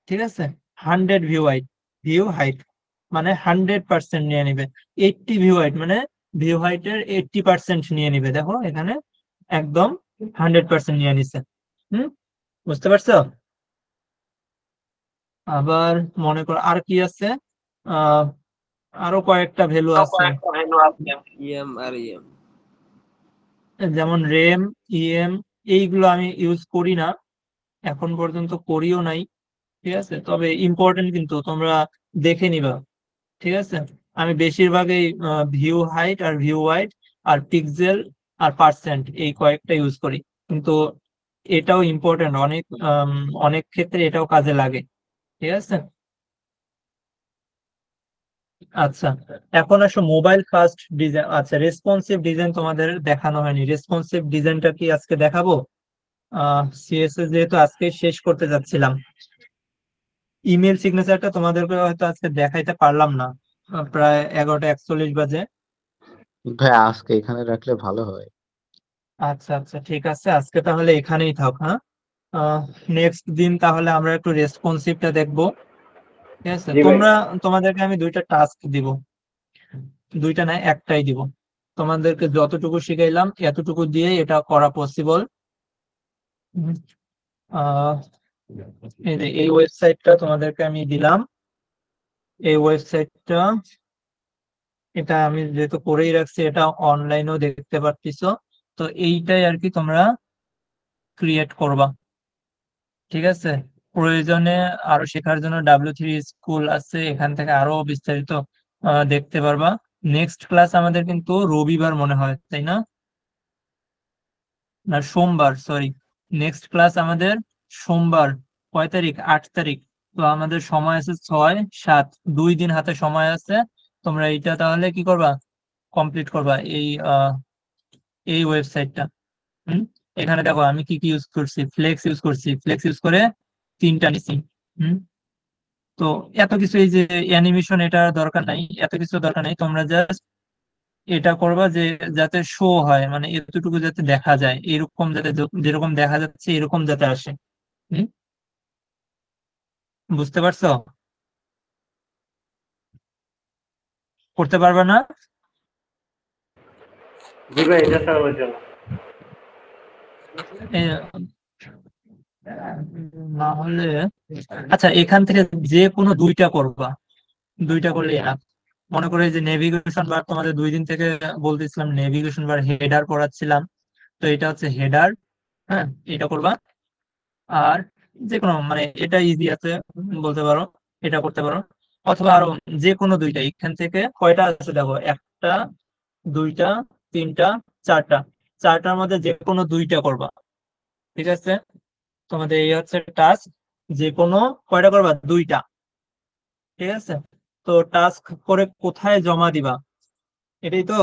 ঠিক আছে, 100 ভিউ হাইট, ভিউ হাইট। মানে 100% নিয়ে নিবে। 80 ভিউ হাইট মানে ভিউ হাইটের 80% নিয়ে নিবে। দেখো এখানে একদম 100% নিয়ে নিছে। বুঝতে পারছো? আবার মনে করো আর কি আছে, আহ আরো কয়েকটা ভ্যালু আছে, ইএম আর ইএম। যেমন রেম, ইএম, এইগুলো আমি ইউজ করি না, এখন পর্যন্ত করিও নাই। ঠিক আছে, তবে ইম্পর্টেন্ট কিন্তু তোমরা দেখে নিবা। ঠিক আছে, আমি বেশিরভাগই ভিউ হাইট আর ভিউ ওয়াইড আর পিক্সেল আর পার্সেন্ট এই কয়েকটা ইউজ করি, কিন্তু এটাও ইম্পর্টেন্ট, অনেক ক্ষেত্রে এটাও কাজে লাগে। ঠিক আছে, আচ্ছা এখন আসো মোবাইল ফার্স্ট ডিজাইন। আচ্ছা রেসপন্সিভ ডিজাইন তোমাদের দেখানো হয়নি, রেসপন্সিভ ডিজাইনটা কি আজকে দেখাবো? সিএসএস যেহেতু আজকে শেষ করতে যাচ্ছিলাম, ইমেল সিগনেচারটা তোমাদেরকে হয়তো আজকে দেখাইতে পারলাম না, প্রায় 11টা 41 বাজে। ভাই আজকে এখানে রাখলে ভালো হয়। আচ্ছা আচ্ছা ঠিক আছে, আজকে তাহলে এখানেই থাক। হ্যাঁ, নেক্সট দিন তাহলে আমরা একটু রেসপন্সিভটা দেখবো। ঠিক আছে, জি ভাই। তোমাদেরকে আমি দুইটা টাস্ক দিব, দুইটা না একটাই দিব। তোমাদেরকে যতটুকু শিখাইলাম এতটুকু দিয়ে এটা করা পসিবল। এই ওয়েবসাইটটা তোমাদেরকে আমি দিলাম, এই ওয়েবসাইটটা, এটা আমি যেহেতু করেই রাখছি, এটা অনলাইনেও দেখতে পারতেছো। তো এইটাই আর কি তোমরা ক্রিয়েট করবা। ঠিক আছে, প্রয়োজনে আরো শেখার জন্য W3 স্কুল আছে, এখান থেকে আরো বিস্তারিত দেখতে পারবা। নেক্সট ক্লাস আমাদের কিন্তু রবিবার মনে হয়, তাই না? না সোমবার, সরি, নেক্সট ক্লাস আমাদের সোমবার। কয় তারিখ? 8 তারিখ। তো আমাদের সময় আছে 6 7, 2 দিন হাতে সময় আছে। তোমরা এইটা তাহলে কি করবা, কমপ্লিট করবা এই ওয়েবসাইটটা। এখানে দেখো আমি কি কি ইউজ করছি, ফ্লেক্স ইউজ করছি, ফ্লেক্স ইউজ করে 3টা নিছি। হুম তো এত কিছু, এই যে অ্যানিমেশন, এটা দরকার নাই, এত কিছু দরকার নাই। তোমরা জাস্ট এটা করবা যে যাতে শো হয়, মানে এতটুকু যাতে দেখা যায়, এরকম যাতে যেরকম দেখা যাচ্ছে এরকম যাতে আসে। হুম বুঝতে পারছো? করতে পারবে না? জি ভাই, চেষ্টা করবো জন্য। এ, না হলে আচ্ছা এখান থেকে যে কোনো দুইটা করবা, দুইটা করলে enough। মনে করে যে নেভিগেশন বার, তোমাদের 2 দিন থেকে বলতেছিলাম নেভিগেশন বার হেডার পড়াচ্ছিলাম, তো এটা হচ্ছে হেডার। হ্যাঁ, এটা করবা। আর যে কোনো মানে এটা ইজি আছে বলতে পারো, এটা করতে পারো। অথবা আরো যে কোনো দুইটা, এখান থেকে কয়টা আছে দেখো, একটা, দুইটা, তিনটা, চারটা, চারটার মধ্যে যে কোনো দুইটা করবা। ঠিক আছে, তোমাদের এই হচ্ছে টাস্ক, যে কোনো কয়টা করবা, দুইটা। ঠিক আছে, তো টাস্ক করে কোথায় জমা দিবা, এটাই তো,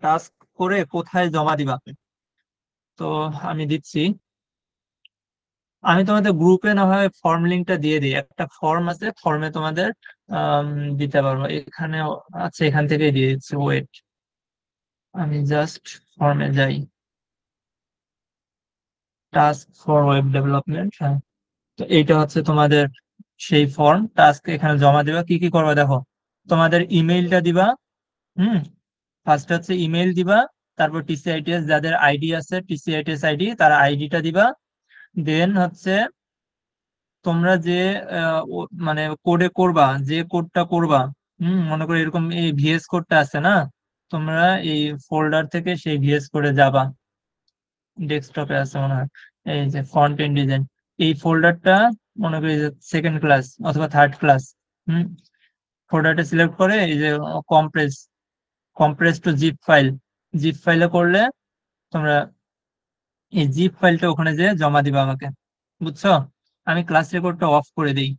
টাস্ক করে কোথায় জমা দিবা। তো আমি দিচ্ছি, আমি তোমাদের গ্রুপে না হয় ফর্ম লিঙ্কটা দিয়ে দিই, একটা ফর্ম আছে, ফর্মে তোমাদের আম, দিতে পারবো, এখানে আছে, এখান থেকে দিয়ে দিচ্ছি। ওয়েট, আমি জাস্ট ফর্মে যাই, টাস্ক ফর ওয়েব ডেভেলপমেন্ট। হ্যাঁ, তো এইটা হচ্ছে তোমাদের সেই ফর্ম, টাস্ক এখানে জমা দিবা। কি কি করবা দেখো, তোমাদের ইমেইলটা দিবা। হুম ফার্স্ট হচ্ছে ইমেইল দিবা, তারপর TCITS যাদের আইডি আছে, TCITS আইডি, তার আইডিটা দিবা। দেন হচ্ছে তোমরা যে মানে কোডে করবা, যে কোডটা করবা, মনে করো এরকম এই VS কোডটা আছে না, তোমরা এই ফোল্ডার থেকে সেই VS কোডে যাবা, ডেস্কটপে আছে মনে হয়, এই যে ফন্ট এন্ড ডিজাইন, এই ফোল্ডারটা মনে করি যে সেকেন্ড ক্লাস অথবা থার্ড ক্লাস। হুম ফোল্ডারটা সিলেক্ট করে এই যে compress, compress to zip file, zip ফাইলে করলে তোমরা এই জিপ ফাইলটা ওখানে যে জমা দিবা আমাকে। বুঝছো? আমি ক্লাস রেকর্ডটা অফ করে দিই।